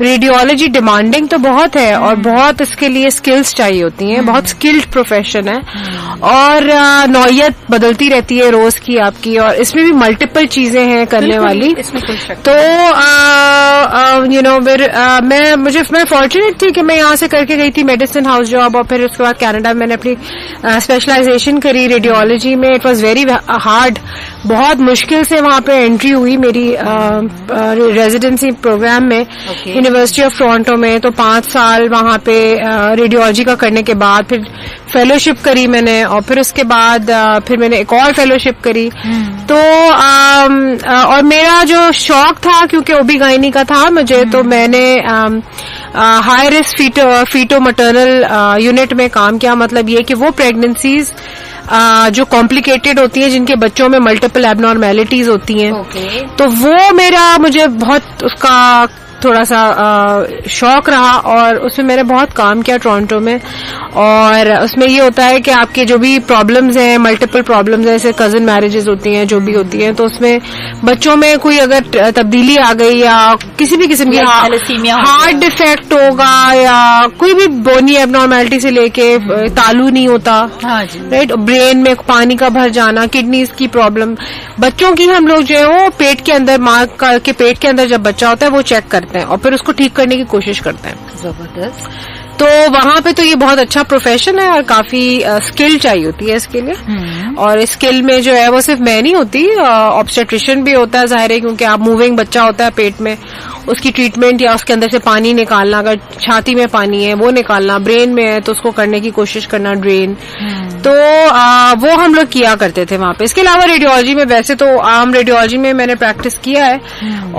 Radiology demanding تو بہت ہے اور بہت اس کے لیے اسکلس چاہیے ہوتی ہیں, بہت اسکلڈ پروفیشن ہے اور نوعیت بدلتی رہتی ہے روز کی آپ کی, اور اس میں بھی ملٹیپل چیزیں ہیں کرنے والی. تو میں فارچونیٹ تھی کہ میں یہاں سے کر کے گئی تھی میڈیسن ہاؤس جاب, اور پھر اس کے بعد کینیڈا میں نے اپنی اسپیشلائزیشن کری ریڈیولوجی میں. اٹ واز ویری ہارڈ, بہت مشکل سے وہاں پہ انٹری ہوئی میری ریزیڈنسی پروگرام میں یونیورسٹی آف ٹورانٹو میں. تو 5 سال وہاں پہ ریڈیولوجی کا کرنے کے بعد پھر فیلوشپ کری میں نے, اور پھر اس کے بعد پھر میں نے ایک اور فیلوشپ کری. تو اور میرا جو شوق تھا کیونکہ اوبی گائنی کا تھا مجھے, تو میں نے high risk feto maternal unit میں کام کیا. مطلب یہ کہ وہ پریگننسیز جو کمپلیکیٹڈ ہوتی ہیں, جن کے بچوں میں ملٹیپل ایب نارمیلٹیز ہوتی ہیں, تو وہ مجھے بہت اس کا تھوڑا سا شوق رہا, اور اس میں میں نے بہت کام کیا ٹورانٹو میں. اور اس میں یہ ہوتا ہے کہ آپ کے جو بھی پرابلمز ہیں, ملٹیپل پرابلمز ہیں, جیسے کزن میرجز ہوتی ہیں, جو بھی ہوتی ہیں, تو اس میں بچوں میں کوئی اگر تبدیلی آ گئی یا کسی بھی قسم کی ہارٹ ڈیفیکٹ ہوگا یا کوئی بھی بونی ایب نارمیلٹی سے لے کے تالو نہیں ہوتا, رائٹ, برین میں پانی کا بھر جانا, کڈنیز کی پرابلم, بچوں کی ہم لوگ جو ہے وہ پیٹ کے اندر, ماں کے پیٹ کے اندر جب بچہ ہوتا ہے وہ چیک کرتے ہیں اور پھر اس کو ٹھیک کرنے کی کوشش کرتے ہیں. زبردست. تو وہاں پہ تو یہ بہت اچھا پروفیشن ہے اور کافی اسکل چاہیے ہوتی ہے اس کے لیے. اور اسکل میں جو ہے وہ صرف میں نہیں ہوتی, آبسٹریشن بھی ہوتا ہے ظاہر ہے, کیونکہ آپ موونگ بچہ ہوتا ہے پیٹ میں, اس کی ٹریٹمنٹ یا اس کے اندر سے پانی نکالنا, اگر چھاتی میں پانی ہے وہ نکالنا, برین میں ہے تو اس کو کرنے کی کوشش کرنا, ڈرین. تو وہ ہم لوگ کیا کرتے تھے وہاں پہ. اس کے علاوہ ریڈیولوجی میں, ویسے تو عام ریڈیولوجی میں میں نے پریکٹس کیا ہے,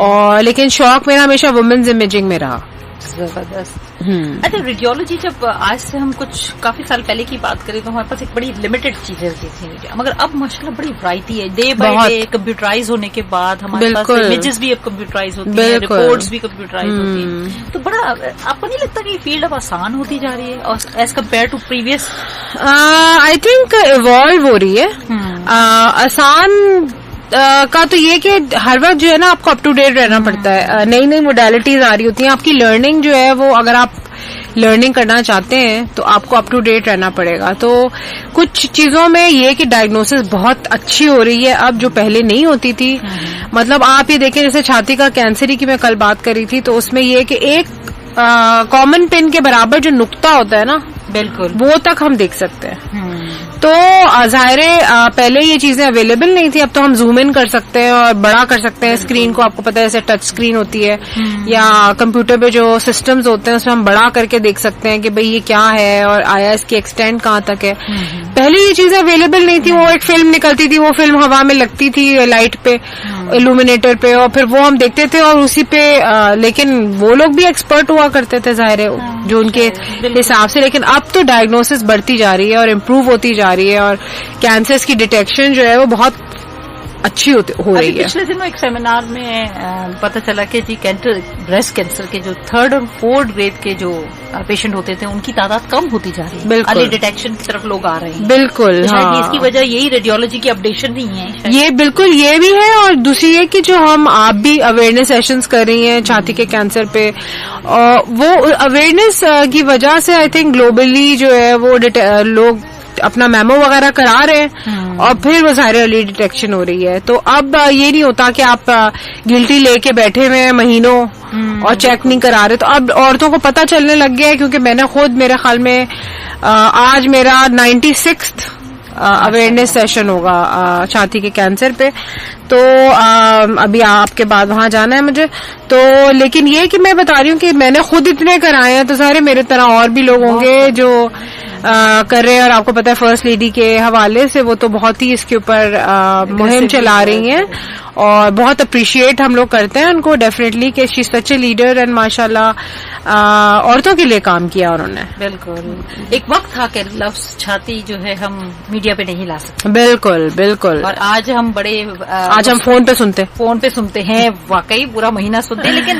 اور لیکن شوق میرا ہمیشہ وومنز امیجنگ میں رہا. زبردست. اچھا, ریڈیولوجی جب آج سے ہم کچھ کافی سال پہلے کی بات کریں تو ہمارے پاس ایک بڑی لمیٹڈ چیزیں ہوتی تھیں, مگر اب ماشاءاللہ بڑی ورائٹی ہے. ڈے بائی ڈے کمپیوٹرائز ہونے کے بعد ہمارے پاس امیجز بھی اب کمپیوٹرائز ہوتی ہیں, رپورٹس بھی کمپیوٹرائز ہوتی ہیں. تو بڑا آپ کو نہیں لگتا کہ یہ فیلڈ اب آسان ہوتی جا رہی ہے اور as compare to previous? I think evolve ہو رہی ہے. آسان کا تو یہ کہ ہر وقت جو ہے نا آپ کو اپ ٹو ڈیٹ رہنا پڑتا ہے, نئی نئی موڈیلٹیز آ رہی ہوتی ہیں. آپ کی لرننگ جو ہے وہ, اگر آپ لرننگ کرنا چاہتے ہیں تو آپ کو اپ ٹو ڈیٹ رہنا پڑے گا. تو کچھ چیزوں میں یہ کہ ڈائگنوسس بہت اچھی ہو رہی ہے اب, جو پہلے نہیں ہوتی تھی. مطلب آپ یہ دیکھیں, جیسے چھاتی کا کینسر کی میں کل بات کری تھی, تو اس میں یہ کہ ایک کامن پن کے برابر جو نقطہ ہوتا ہے نا, بالکل وہ تک ہم دیکھ سکتے ہیں. تو ظاہر پہلے یہ چیزیں اویلیبل نہیں تھی, اب تو ہم زوم ان کر سکتے ہیں اور بڑا کر سکتے ہیں اسکرین کو. آپ کو پتا ہے جیسے ٹچ اسکرین ہوتی ہے یا کمپیوٹر پہ جو سسٹمز ہوتے ہیں اس میں ہم بڑا کر کے دیکھ سکتے ہیں کہ بھئی یہ کیا ہے اور آیا اس کی ایکسٹینڈ کہاں تک ہے. پہلے یہ چیزیں اویلیبل نہیں تھی. وہ ایک فلم نکلتی تھی, وہ فلم ہوا میں لگتی تھی لائٹ پہ, الومینیٹر پہ, اور پھر وہ ہم دیکھتے تھے اور اسی پہ, لیکن وہ لوگ بھی ایکسپرٹ ہوا کرتے تھے ظاہر ہے جو ان کے حساب سے. لیکن اب تو ڈائگنوسس بڑھتی جا رہی ہے اور امپروو ہوتی جا رہی ہے, اور کینسرز کی ڈیٹیکشن جو ہے وہ بہت اچھی ہو رہی ہے. پچھلے دنوں ایک سیمینار میں پتہ چلا کہ جی بریسٹ کینسر کے جو 3rd اور 4th گریڈ کے جو پیشنٹ ہوتے تھے ان کی تعداد کم ہوتی جا رہی ہے. بالکل ڈیٹیکشن کی طرف لوگ آ رہے ہیں. بالکل, اس کی وجہ یہی ریڈیولوجی کی اپڈیشن نہیں ہے. یہ بالکل یہ بھی ہے, اور دوسری یہ کہ جو آپ بھی اویئرنیس سیشنز کر رہی ہیں چھاتی کے کینسر پہ, وہ اویئرنیس کی وجہ سے آئی تھنک گلوبلی جو ہے وہ لوگ اپنا میمو وغیرہ کرا رہے ہیں, اور پھر وہ ظاہر ارلی ڈیٹیکشن ہو رہی ہے. تو اب یہ نہیں ہوتا کہ آپ گلٹی لے کے بیٹھے ہوئے ہیں مہینوں اور چیک نہیں کرا رہے. تو اب عورتوں کو پتہ چلنے لگ گیا ہے, کیونکہ میں نے خود, میرے خیال میں آج میرا 96th اویئرنیس سیشن ہوگا چھاتی کے کینسر پہ. تو ابھی آپ کے بعد وہاں جانا ہے مجھے. تو لیکن یہ کہ میں بتا رہی ہوں کہ میں نے خود اتنے کرائے ہیں, تو ظاہر میرے طرح اور بھی لوگ ہوں گے جو کر رہے ہیں. اور آپ کو پتا ہے فرسٹ لیڈی کے حوالے سے وہ تو بہت ہی اس کے اوپر مہم چلا رہی ہیں, اور بہت اپریشیٹ ہم لوگ کرتے ہیں ان کو ڈیفینیٹلی کہ شی از سچ اے لیڈر, اینڈ ماشاءاللہ عورتوں کے لیے کام کیا انہوں نے. بالکل ایک وقت تھا کہ لفظ چھاتی جو ہے ہم میڈیا پہ نہیں لا سکتے. بالکل بالکل. اور آج ہم بڑے آج ہم فون پہ سنتے ہیں, واقعی پورا مہینہ سنتے ہیں. لیکن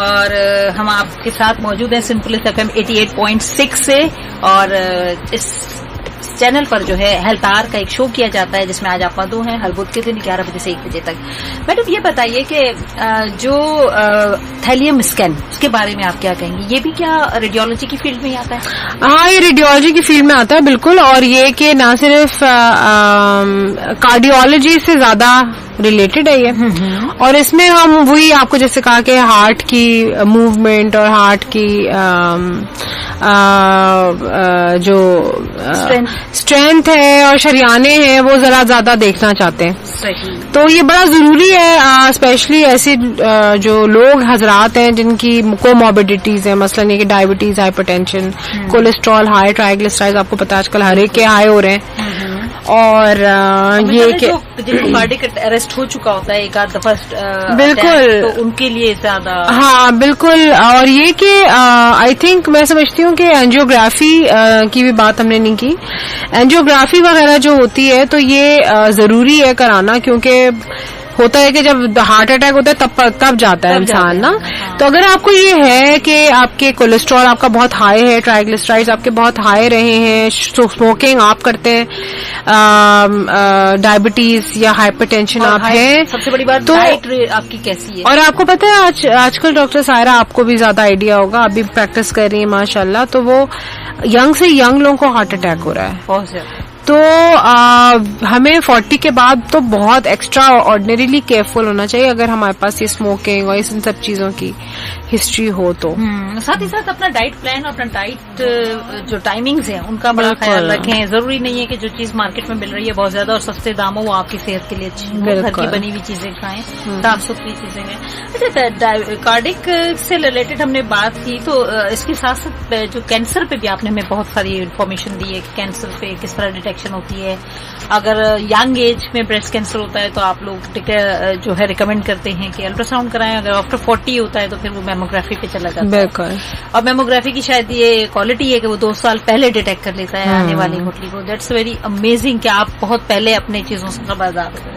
اور ہم آپ کے ساتھ موجود ہیں سمپل FM 88.6 سے, اور اس چینل پر جو ہے ہیلتھ آر کا ایک شو کیا جاتا ہے جس میں آج آپ مدعو ہیں ہر بدھ کے دن 11 بجے سے 1 بجے تک. میڈم یہ بتائیے کہ جو تھیلیم اسکین اس کے بارے میں آپ کیا کہیں گے؟ یہ بھی کیا ریڈیولوجی کی فیلڈ میں ہی آتا ہے؟ ہاں, یہ ریڈیولوجی کی فیلڈ میں آتا ہے بالکل, اور یہ کہ نہ صرف کارڈیولوجی سے زیادہ ریلیٹڈ ہے یہ, اور اس میں ہم وہی آپ کو جیسے کہا کہ ہارٹ کی موومنٹ اور ہارٹ کی جو اسٹرینتھ ہے اور شریانے ہیں وہ ذرا زیادہ دیکھنا چاہتے ہیں. تو یہ بڑا ضروری ہے, اسپیشلی ایسے جو لوگ حضرات ہیں جن کی کوموربیڈیٹیز ہیں, مثلاً یہ کہ diabetes, hypertension, cholesterol high, triglyceride آپ کو پتا آج کل ہر ایک کے ہائی ہو رہے ہیں, اور یہ کہ جن کو کارڈیک اریسٹ ہو چکا ہوتا ہے ایک آدھ دفعہ بالکل, تو ان کے لیے زیادہ. ہاں بالکل, اور یہ کہ آئی تھنک میں سمجھتی ہوں کہ اینجیوگرافی کی بھی بات ہم نے نہیں کی. اینجیوگرافی وغیرہ جو ہوتی ہے تو یہ ضروری ہے کرانا, کیونکہ ہوتا ہے کہ جب ہارٹ اٹیک ہوتا ہے تب جاتا ہے انسان نا. تو اگر آپ کو یہ ہے کہ آپ کے کولیسٹرول آپ کا بہت ہائی ہے, ٹرائیگلیسرائڈز آپ کے بہت ہائی رہے ہیں, اسموکنگ آپ کرتے ہیں, ڈائبٹیز یا ہائپر ٹینشن آپ ہیں, سب سے بڑی بات ڈائٹ آپ کی کیسی ہے؟ اور آپ کو پتا ہے آج کل ڈاکٹر سائرہ آپ کو بھی زیادہ آئیڈیا ہوگا, آپ بھی پریکٹس کر رہی ہیں ماشاء اللہ, تو وہ ینگ سے ینگ لوگوں کو ہارٹ اٹیک ہو رہا ہے بہت زیادہ. تو ہمیں 40 کے بعد تو بہت ایکسٹرا آرڈنریلی کیئرفل ہونا چاہیے اگر ہمارے پاس یہ اسموکنگ اور ان سب چیزوں کی ہسٹری ہو تو. ساتھ ہی ساتھ اپنا ڈائٹ پلان اور اپنا ڈائٹ جو ٹائمنگز ہیں ان کا بڑا خیال رکھیں. ضروری نہیں ہے کہ جو چیز مارکیٹ میں مل رہی ہے بہت زیادہ اور سستے دام ہو وہ آپ کی صحت کے لیے اچھی ہو. گھر کی بنی ہوئی چیزیں کھائیں, صاف ستھری چیزیں ہیں. اچھا, کارڈک سے ریلیٹڈ ہم نے بات کی, تو اس کے ساتھ ساتھ جو کینسر پہ بھی آپ نے ہمیں بہت ساری انفارمیشن دی ہے کہ کینسر پہ کس طرح ڈیٹیکشن ہوتی ہے. اگر ینگ ایج میں بریسٹ کینسر ہوتا ہے تو آپ لوگ جو ہے ریکمینڈ کرتے ہیں کہ الٹرا ساؤنڈ کرائیں. اگر آفٹر 40 ہوتا ہے تو پھر وہ میموگرافی پہ چلا جاتا ہے. اور میموگرافی کی شاید یہ کوالٹی ہے کہ وہ 2 سال پہلے ڈیٹیکٹ کر لیتا ہے آنے والی گٹھلی کو. دیٹس ویری امیزنگ کہ آپ بہت پہلے اپنے چیزوں سے خبردار ہو گئے.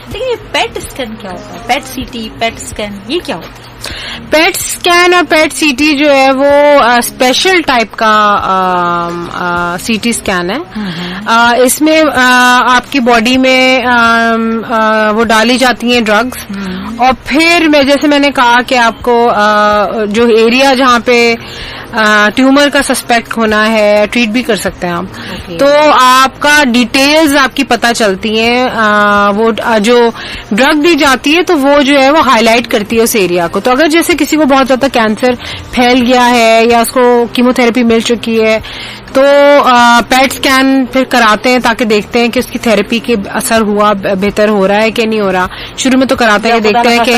لیکن یہ پیٹ اسکین کیا ہوتا ہے؟ پیٹ سی ٹی, پیٹ اسکین, یہ کیا ہوتا ہے؟ پیٹ اسکین اور پیٹ سی ٹی جو ہے وہ اسپیشل ٹائپ کا سی ٹی اسکین ہے. اس میں آپ کی باڈی میں وہ ڈالی جاتی ہیں ڈرگز, اور پھر جیسے میں نے کہا کہ آپ کو جو ایریا جہاں پہ ٹیومر کا سسپیکٹ ہونا ہے ٹریٹ بھی کر سکتے ہیں آپ. تو آپ کا ڈیٹیلز آپ کی پتہ چلتی ہیں, وہ جو ڈرگ دی جاتی ہے تو وہ جو ہے وہ ہائی لائٹ کرتی ہے اس ایریا کو. تو اگر جیسے کسی کو بہت زیادہ کینسر پھیل گیا ہے یا اس کو کیمو تھراپی مل چکی ہے تو پیٹ اسکین پھر کراتے ہیں تاکہ دیکھتے ہیں کہ اس کی تھراپی کے اثر ہوا, بہتر ہو رہا ہے کہ نہیں ہو رہا. شروع میں تو کراتے ہیں, دیکھتے ہیں کہ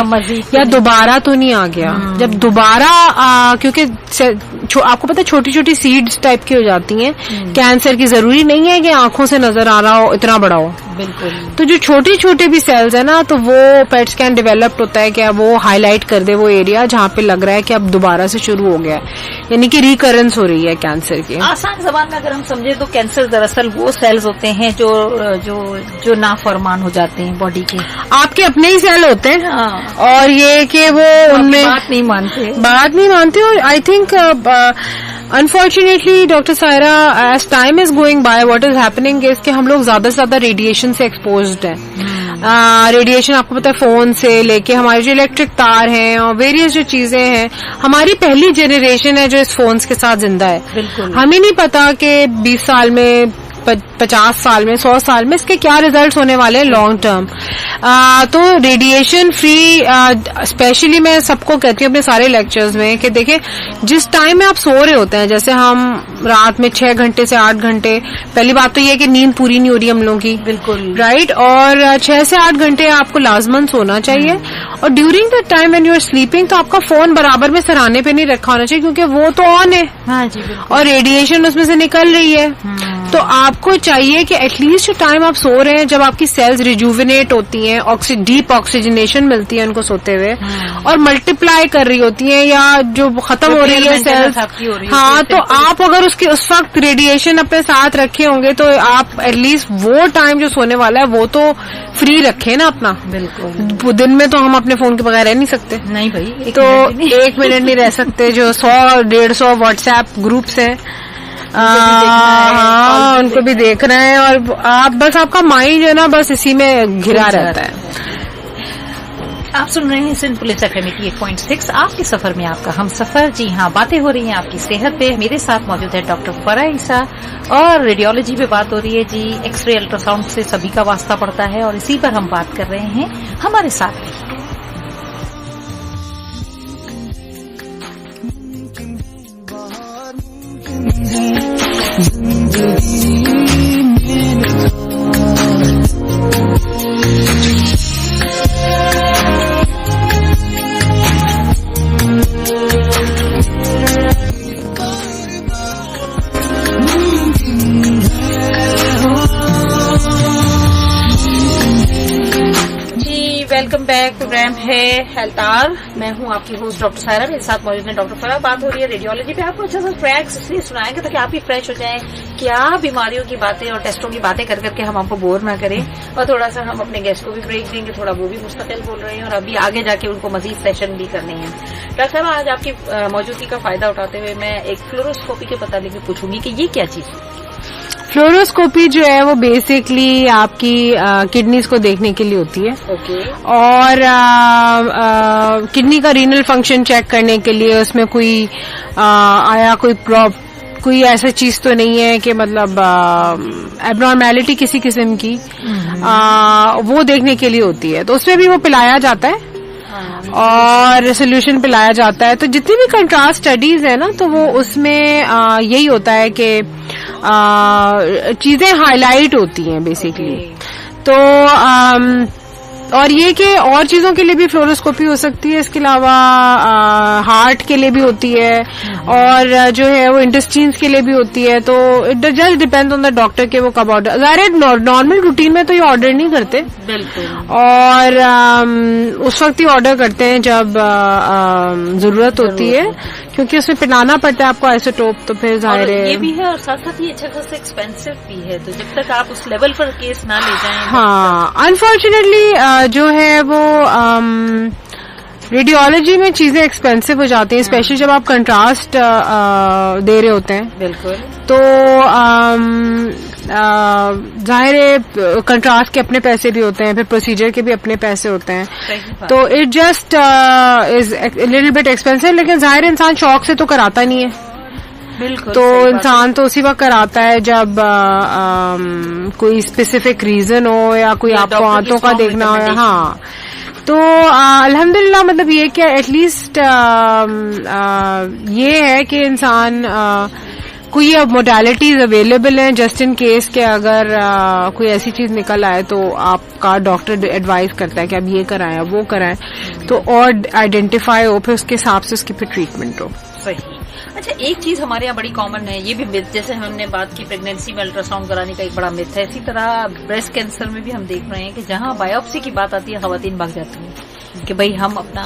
یا دوبارہ تو نہیں آ گیا. جب دوبارہ کیونکہ آپ کو پتا چھوٹی چھوٹی سیڈز ٹائپ کی ہو جاتی ہیں کینسر کی, ضروری نہیں ہے کہ آنکھوں سے نظر آ رہا ہو اتنا بڑا ہو. بالکل. تو جو چھوٹی چھوٹی بھی سیلز ہیں نا, تو وہ پیٹ اسکین ڈیولپڈ ہوتا ہے کہ وہ ہائی لائٹ کر دے وہ ایریا جہاں پہ لگ رہا ہے کہ اب دوبارہ سے شروع ہو گیا ہے, یعنی کہ ریکرنس ہو رہی ہے کینسر کی. آسان زبان میں اگر ہم سمجھیں تو کینسر دراصل وہ سیلز ہوتے ہیں جو نافرمان ہو جاتے ہیں باڈی کے. آپ کے اپنے ہی سیل ہوتے ہیں, اور یہ کہ وہ ان میں بات نہیں مانتے. اور I think unfortunately doctor Saira as time is going by what is happening is کہ ہم لوگ زیادہ سے زیادہ ریڈیشن سے ایکسپوزڈ ہیں. ریڈیشن آپ کو پتا ہے فون سے لے کے ہمارے جو الیکٹرک تار ہیں اور ویریس جو چیزیں ہیں, ہماری پہلی جنریشن ہے جو اس فونز کے ساتھ زندہ ہے. بالکل. ہمیں نہیں پتا کہ 20 سال میں 50 سال میں 100 سال میں اس کے کیا ریزلٹس ہونے والے ہیں لانگ ٹرم. تو ریڈیشن فری اسپیشلی میں سب کو کہتی ہوں اپنے سارے لیکچرز میں کہ دیکھیں جس ٹائم میں آپ سو رہے ہوتے ہیں, جیسے ہم رات میں 6 گھنٹے سے 8 گھنٹے, پہلی بات تو یہ ہے کہ نیند پوری نہیں ہو رہی ہم لوگوں کی. بالکل رائٹ. اور 6 سے 8 گھنٹے آپ کو لازمن سونا چاہیے. اور during the time when you are sleeping تو آپ کا فون برابر میں سرانے پہ نہیں رکھا ہونا چاہیے کیونکہ وہ تو آن ہے. ہاں جی بالکل. اور ریڈیشن اس میں سے نکل رہی ہے. تو آپ کو چاہیے کہ ایٹ لیسٹ جو ٹائم آپ سو رہے ہیں, جب آپ کی سیلز ریجوونیٹ ہوتی ہیں, ڈیپ آکسیجنیشن ملتی ہے ان کو سوتے ہوئے, اور ملٹیپلائی کر رہی ہوتی ہیں یا جو ختم ہو رہی ہے سیلز, ہاں, تو آپ اگر اس وقت ریڈیشن اپنے ساتھ رکھے ہوں گے تو آپ ایٹ لیسٹ وہ ٹائم جو سونے والا ہے وہ تو فری رکھیں نا اپنا. بالکل, دن میں تو ہم اپنے فون کے بغیر رہ نہیں سکتے. نہیں بھائی, تو 1 منٹ نہیں رہ سکتے. جو 100-150 واٹس ایپ گروپس ہیں, ہاں, ان کو بھی دیکھنا ہے, اور آپ بس آپ کا مائنڈ جو ہے نا بس اسی میں گھرا رہتا ہے. آپ سن رہے ہیں سندھ پولیس FM 88.6, آپ کے سفر میں آپ کا ہم سفر. جی ہاں, باتیں ہو رہی ہیں آپ کی صحت پہ. میرے ساتھ موجود ہے ڈاکٹر فرح عیسیٰ, اور ریڈیولوجی پہ بات ہو رہی ہے. جی, ایکس رے الٹرا ساؤنڈ سے سبھی کا واسطہ پڑتا ہے, اور اسی پر ہم بات کر رہے ہیں. ہمارے ساتھ بھی ویلکم بیک. پروگرام ہے ہیلتھ آور. میں ہوں آپ کی ہوسٹ ڈاکٹر سائرہ, میرے ساتھ موجود ہے ڈاکٹر فرح. بات ہو رہی ہے ریڈیولوجی پہ. آپ کو اچھا سا فریکس اس لیے سنائیں گے تاکہ آپ بھی فریش ہو جائیں, کیا بیماریوں کی باتیں اور ٹیسٹوں کی باتیں کر کر کے ہم آپ کو بور نہ کریں, اور تھوڑا سا ہم اپنے گیسٹ کو بھی بریک دیں گے, تھوڑا وہ بھی مستقل بول رہے ہیں, اور ابھی آگے جا کے ان کو مزید سیشن بھی کرنے ہیں. ڈاکٹر صاحب, آج آپ کی موجودگی کا فائدہ اٹھاتے ہوئے میں ایک فلوروسکوپی کے متعلق پوچھوں گی کہ یہ کیا چیز ہے. فلوروسکوپی جو ہے وہ بیسکلی آپ کی کڈنیز کو دیکھنے کے لیے ہوتی ہے. اوکے. اور کڈنی کا رینل فنکشن چیک کرنے کے لیے اس میں آیا کوئی ایسا چیز تو نہیں ہے کہ مطلب ایبنارمیلٹی کسی قسم کی, وہ دیکھنے کے لیے ہوتی ہے. تو اس میں بھی وہ پلایا جاتا ہے اور سولوشن پلایا جاتا ہے. تو جتنی بھی کنٹراسٹ اسٹڈیز ہیں نا, تو وہ اس میں یہی ہوتا ہے کہ چیزیں ہائی لائٹ ہوتی ہیں بیسکلی. تو اور یہ کہ اور چیزوں کے لیے بھی فلوروسکوپی ہو سکتی ہے. اس کے علاوہ ہارٹ کے لیے بھی ہوتی ہے, اور جو ہے وہ انٹسٹینز کے لیے بھی ہوتی ہے. تو it just depend on the doctor کہ وہ کب آرڈر, ظاہر نارمل روٹین میں تو یہ آرڈر نہیں کرتے. بالکل. اور اس وقت ہی آرڈر کرتے ہیں جب ضرورت ہوتی ہے, کیونکہ اس میں پلانا پڑتا ہے آپ کو آئسوٹوپ. تو پھر ظاہر ہے یہ بھی ہے, اور ساتھ ساتھ یہ اچھا خاصا ایکسپینسو بھی ہے. تو جب تک آپ اس لیول پر کیس نہ لے جائیں. ہاں, انفارچونیٹلی جو ہے وہ ریڈیولوجی میں چیزیں ایکسپینسو ہو جاتی ہیں, اسپیشلی جب آپ کنٹراسٹ دے رہے ہوتے ہیں. بالکل. تو ظاہر ہے کنٹراسٹ کے اپنے پیسے بھی ہوتے ہیں, پھر پروسیجر کے بھی اپنے پیسے ہوتے ہیں. تو it just is little bit expensive. لیکن ظاہر انسان شوق سے تو کراتا نہیں ہے. بالکل. تو انسان تو اسی وقت کراتا ہے جب کوئی اسپیسیفک ریزن ہو یا کوئی آپ کو آنتوں کا دیکھنا ہو. ہاں, تو الحمدللہ مطلب یہ کہ ایٹ لیسٹ یہ ہے کہ انسان کوئی اب موڈیلٹیز اویلیبل ہیں جسٹ ان کیس کہ اگر کوئی ایسی چیز نکل آئے تو آپ کا ڈاکٹر ایڈوائز کرتا ہے کہ اب یہ کرائیں اب وہ کرائیں, تو اور آئیڈینٹیفائی ہو, پھر اس کے حساب سے اس کی پھر ٹریٹمنٹ ہو. صحیح. اچھا, ایک چیز ہمارے یہاں بڑی کامن ہے, یہ بھی مت, جیسے ہم نے بات کی پریگنینسی میں الٹرا ساؤنڈ کرانے کا ایک بڑا مت ہے, اسی طرح بریسٹ کینسر میں بھی ہم دیکھ رہے ہیں کہ جہاں بایوپسی کی بات آتی ہے خواتین بھاگ جاتی ہیں کہ بھائی ہم اپنا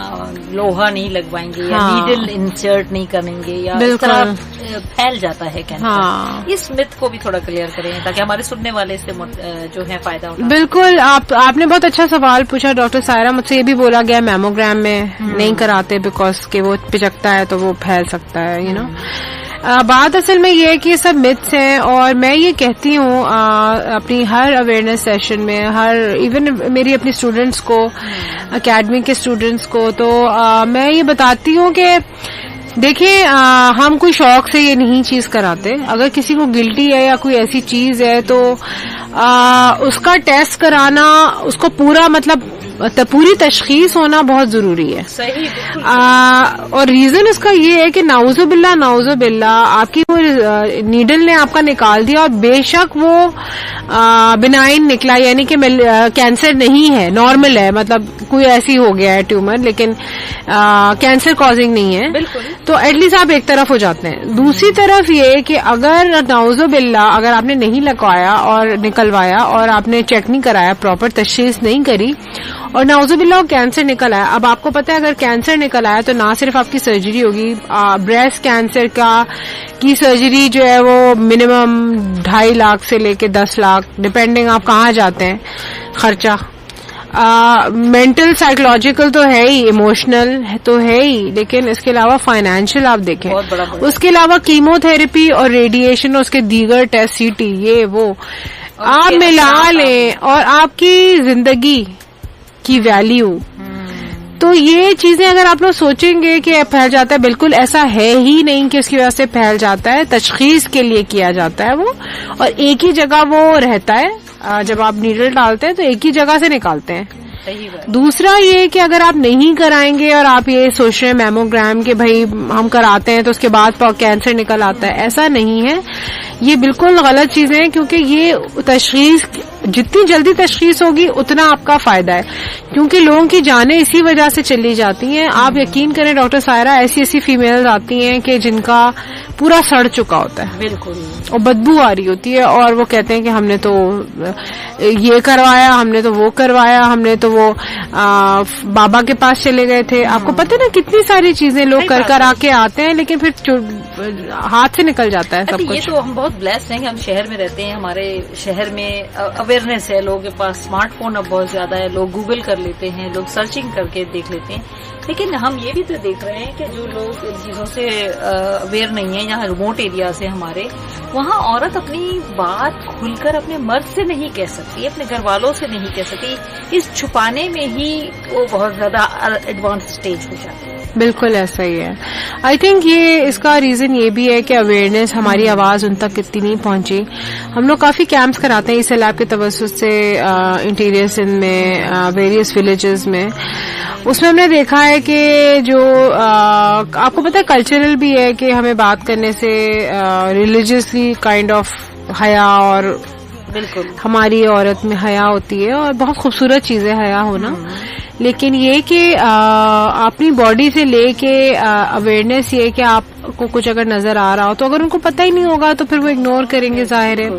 لوہا نہیں لگوائیں گے یا نیڈل انسرٹ نہیں کریں گے, یا اس طرح پھیل جاتا ہے کینسر. اس مت کو بھی تھوڑا کلیئر کریں تاکہ ہمارے سننے والے سے جو ہے فائدہ اٹھائیں. بالکل, آپ نے بہت اچھا سوال پوچھا ڈاکٹر سائرہ. مجھ سے یہ بھی بولا گیا میموگرام میں نہیں کراتے بیکاز کہ وہ پچکتا ہے تو وہ پھیل سکتا ہے. بات اصل میں یہ ہے کہ یہ سب متس ہیں, اور میں یہ کہتی ہوں اپنی ہر اویئرنیس سیشن میں, ایون میری اپنی اسٹوڈینٹس کو, اکیڈمی کے اسٹوڈینٹس کو, تو میں یہ بتاتی ہوں کہ دیکھیں ہم کوئی شوق سے یہ نہیں چیز کراتے. اگر کسی کو گلٹی ہے یا کوئی ایسی چیز ہے تو اس کا ٹیسٹ کرانا, اس کو پورا مطلب پوری تشخیص ہونا بہت ضروری ہے. صحیح. اور ریزن اس کا یہ ہے کہ نعوذ باللہ آپ کی وہ نیڈل نے آپ کا نکال دیا اور بے شک وہ بنائن نکلا, یعنی کہ کینسر نہیں ہے, نارمل ہے, مطلب کوئی ایسی ہو گیا ہے ٹیومر, لیکن کینسر کازنگ نہیں ہے, تو ایٹ لیسٹ آپ ایک طرف ہو جاتے ہیں. دوسری طرف یہ کہ اگر نعوذ باللہ اگر آپ نے نہیں لگوایا اور نکلوایا اور آپ نے چیک نہیں کرایا, پراپر تشخیص نہیں کری, اور نعوذ باللہ کینسر نکل آیا. اب آپ کو پتا ہے اگر کینسر نکل آیا تو نہ صرف آپ کی سرجری ہوگی, بریسٹ کینسر کی سرجری جو ہے وہ منیمم 2.5 لاکھ سے لے کے 10 لاکھ ڈپینڈنگ آپ کہاں جاتے ہیں خرچہ. مینٹل سائیکولوجیکل تو ہے ہی, ایموشنل تو ہے ہی, لیکن اس کے علاوہ فائنینشیل آپ دیکھیں, اس کے علاوہ کیمو تھراپی اور ریڈیشن اور اس کے دیگر ٹیسٹ, سی ٹی, یہ وہ آپ ملا لیں, اور آپ کی زندگی کی ویلیو. تو یہ چیزیں اگر آپ لوگ سوچیں گے کہ پھیل جاتا ہے, بالکل ایسا ہے ہی نہیں کہ اس کی وجہ سے پھیل جاتا ہے. تشخیص کے لیے کیا جاتا ہے وہ, اور ایک ہی جگہ وہ رہتا ہے. جب آپ نیڈل ڈالتے ہیں تو ایک ہی جگہ سے نکالتے ہیں. دوسرا یہ کہ اگر آپ نہیں کرائیں گے اور آپ یہ سوچ رہے ہیں میموگرام کہ بھائی ہم کراتے ہیں تو اس کے بعد کینسر نکل آتا ہے, ایسا نہیں ہے. یہ بالکل غلط چیزیں ہیں, کیونکہ یہ تشخیص جتنی جلدی تشخیص ہوگی اتنا آپ کا فائدہ ہے, کیونکہ لوگوں کی جانیں اسی وجہ سے چلی جاتی ہیں. آپ یقین کریں ڈاکٹر سائرہ, ایسی فیمیل آتی ہیں کہ جن کا پورا سڑ چکا ہوتا ہے, بالکل, اور بدبو آ رہی ہوتی ہے, اور وہ کہتے ہیں کہ ہم نے تو یہ کروایا, ہم نے تو وہ کروایا, ہم نے تو وہ بابا کے پاس چلے گئے تھے. آپ کو پتہ نا کتنی ساری چیزیں لوگ کر آ کے آتے ہیں, لیکن پھر ہاتھ سے نکل جاتا ہے سب کچھ. یہ تو ہم بہت بلیسڈ ہیں کہ ہم شہر میں رہتے ہیں, ہمارے شہر میں اویئرنیس ہے, لوگوں کے پاس اسمارٹ فون اب بہت زیادہ ہے, لوگ گوگل کر لیتے ہیں, لوگ سرچنگ کر کے دیکھ لیتے ہیں. لیکن ہم یہ بھی تو دیکھ رہے ہیں کہ جو لوگ ان چیزوں سے اویئر نہیں ہیں, یہاں ریموٹ ایریاز ہیں ہمارے, وہاں عورت اپنی بات کھل کر اپنے مرد سے نہیں کہہ سکتی, اپنے گھر والوں سے نہیں کہہ سکتی. اس چھپانے میں ہی وہ بہت زیادہ ایڈوانس اسٹیج ہو جاتی ہے. بالکل ایسا ہی ہے. آئی تھنک یہ اس کا ریزن یہ بھی ہے کہ اویئرنیس, ہماری آواز ان تک اتنی نہیں پہنچی. ہم لوگ کافی کیمپس کراتے ہیں اس لیب کے توسط سے انٹیریئر سندھ میں, ویریس ولیجز میں. اس میں ہم نے دیکھا ہے کہ جو آپ کو پتہ ہے کلچرل بھی ہے کہ ہمیں بات کرنے سے ریلیجیسلی کائنڈ آف حیا, اور بالکل ہماری عورت میں حیا ہوتی ہے, اور بہت خوبصورت چیز ہے حیا ہونا. لیکن یہ کہ اپنی باڈی سے لے کے اویئرنیس یہ کہ آپ کو کچھ اگر نظر آ رہا ہو تو اگر ان کو پتہ ہی نہیں ہوگا تو پھر وہ اگنور کریں گے, ظاہر ہے.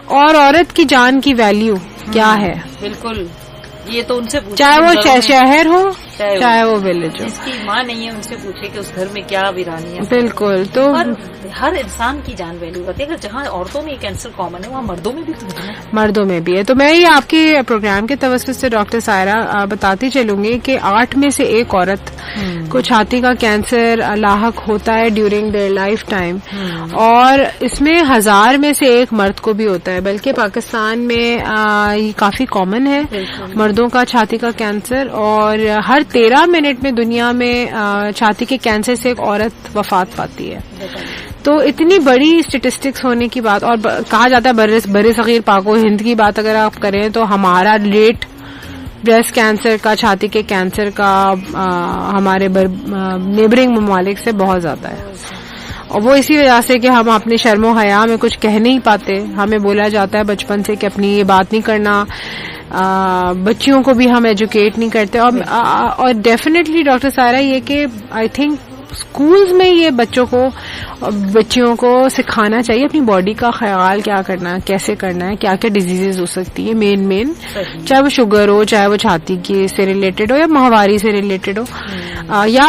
اور عورت کی جان کی ویلیو کیا ہے, بالکل, یہ تو ان سے چاہے وہ شہر ہو چاہے وہ ولیج ہو. جس کی ماں نہیں ہے ان سے پوچھے کہ اس گھر میں کیا ویرانی ہے. بالکل. تو ہر انسان کی جان ویلیو کرتی ہے. اگر جہاں عورتوں میں کینسر کامن ہے وہاں مردوں میں بھی تو ہے. مردوں میں بھی ہے. تو میں یہ آپ کے پروگرام کے توسط سے ڈاکٹر سائرہ بتاتی چلوں گی کہ 8 میں سے 1 عورت کو چھاتی کا کینسر لاحق ہوتا ہے ڈیورنگ دیئر لائف ٹائم, اور اس میں 1000 میں سے 1 مرد کو بھی ہوتا ہے. بلکہ پاکستان میں یہ کافی کامن ہے مردوں کا چھاتی کا کینسر, اور ہر 13 منٹ میں دنیا میں چھاتی کے کینسر سے 1 عورت وفات پاتی ہے. تو اتنی بڑی اسٹیٹسٹکس ہونے کی بات, اور کہا جاتا ہے برے صغیر پاک و ہند کی بات اگر آپ کریں تو ہمارا ریٹ بریسٹ کینسر کا, چھاتی کے کینسر کا ہمارے نیبرنگ ممالک سے بہت زیادہ ہے. اور وہ اسی وجہ سے کہ ہم اپنے شرم و حیا میں کچھ کہہ نہیں پاتے. ہمیں بولا جاتا ہے بچپن سے کہ اپنی یہ بات نہیں کرنا, بچیوں کو بھی ہم ایجوکیٹ نہیں کرتے. اور ڈیفینیٹلی ڈاکٹر سائرہ یہ کہ آئی تھنک اسکولز میں یہ بچیوں کو سکھانا چاہیے اپنی باڈی کا خیال کیا کرنا ہے, کیسے کرنا ہے, کیا کیا ڈیزیزز ہو سکتی ہے مین چاہے وہ شوگر ہو, چاہے وہ چھاتی کی سے ریلیٹڈ ہو یا ماہواری سے ریلیٹڈ ہو, یا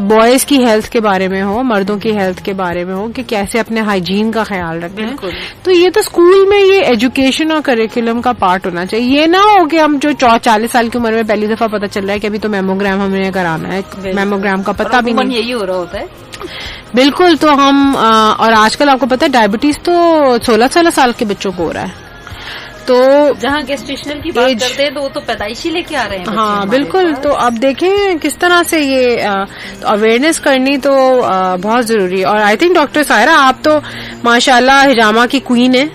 بوائز کی ہیلتھ کے بارے میں ہو, مردوں کی ہیلتھ کے بارے میں ہو کہ کیسے اپنے ہائیجین کا خیال رکھنا ہے. تو یہ تو اسکول میں یہ ایجوکیشن اور کریکولم کا پارٹ ہونا چاہیے. یہ نہ ہو کہ ہم جو 40 سال کی عمر میں پہلی دفعہ پتہ چل رہا ہے کہ ابھی تو میموگرام ہمیں کرانا ہے, میموگرام کا پتہ بھی نہیں, یہی ہو رہا ہوتا ہے. بالکل. تو ہم اور آج کل آپ کو پتا ہے ڈائبٹیز تو 16 سال کے بچوں کو ہو رہا ہے. تو جہاں گیسٹیشنل کی بات کرتے ہیں تو وہ تو پیدائشی لے کے آ رہے ہیں. ہاں بالکل. تو اب دیکھیں کس طرح سے یہ اویئرنیس کرنی تو بہت ضروری ہے. اور آئی تھنک ڈاکٹر سائرہ آپ تو ماشاءاللہ ہجامہ کی کوئین ہیں,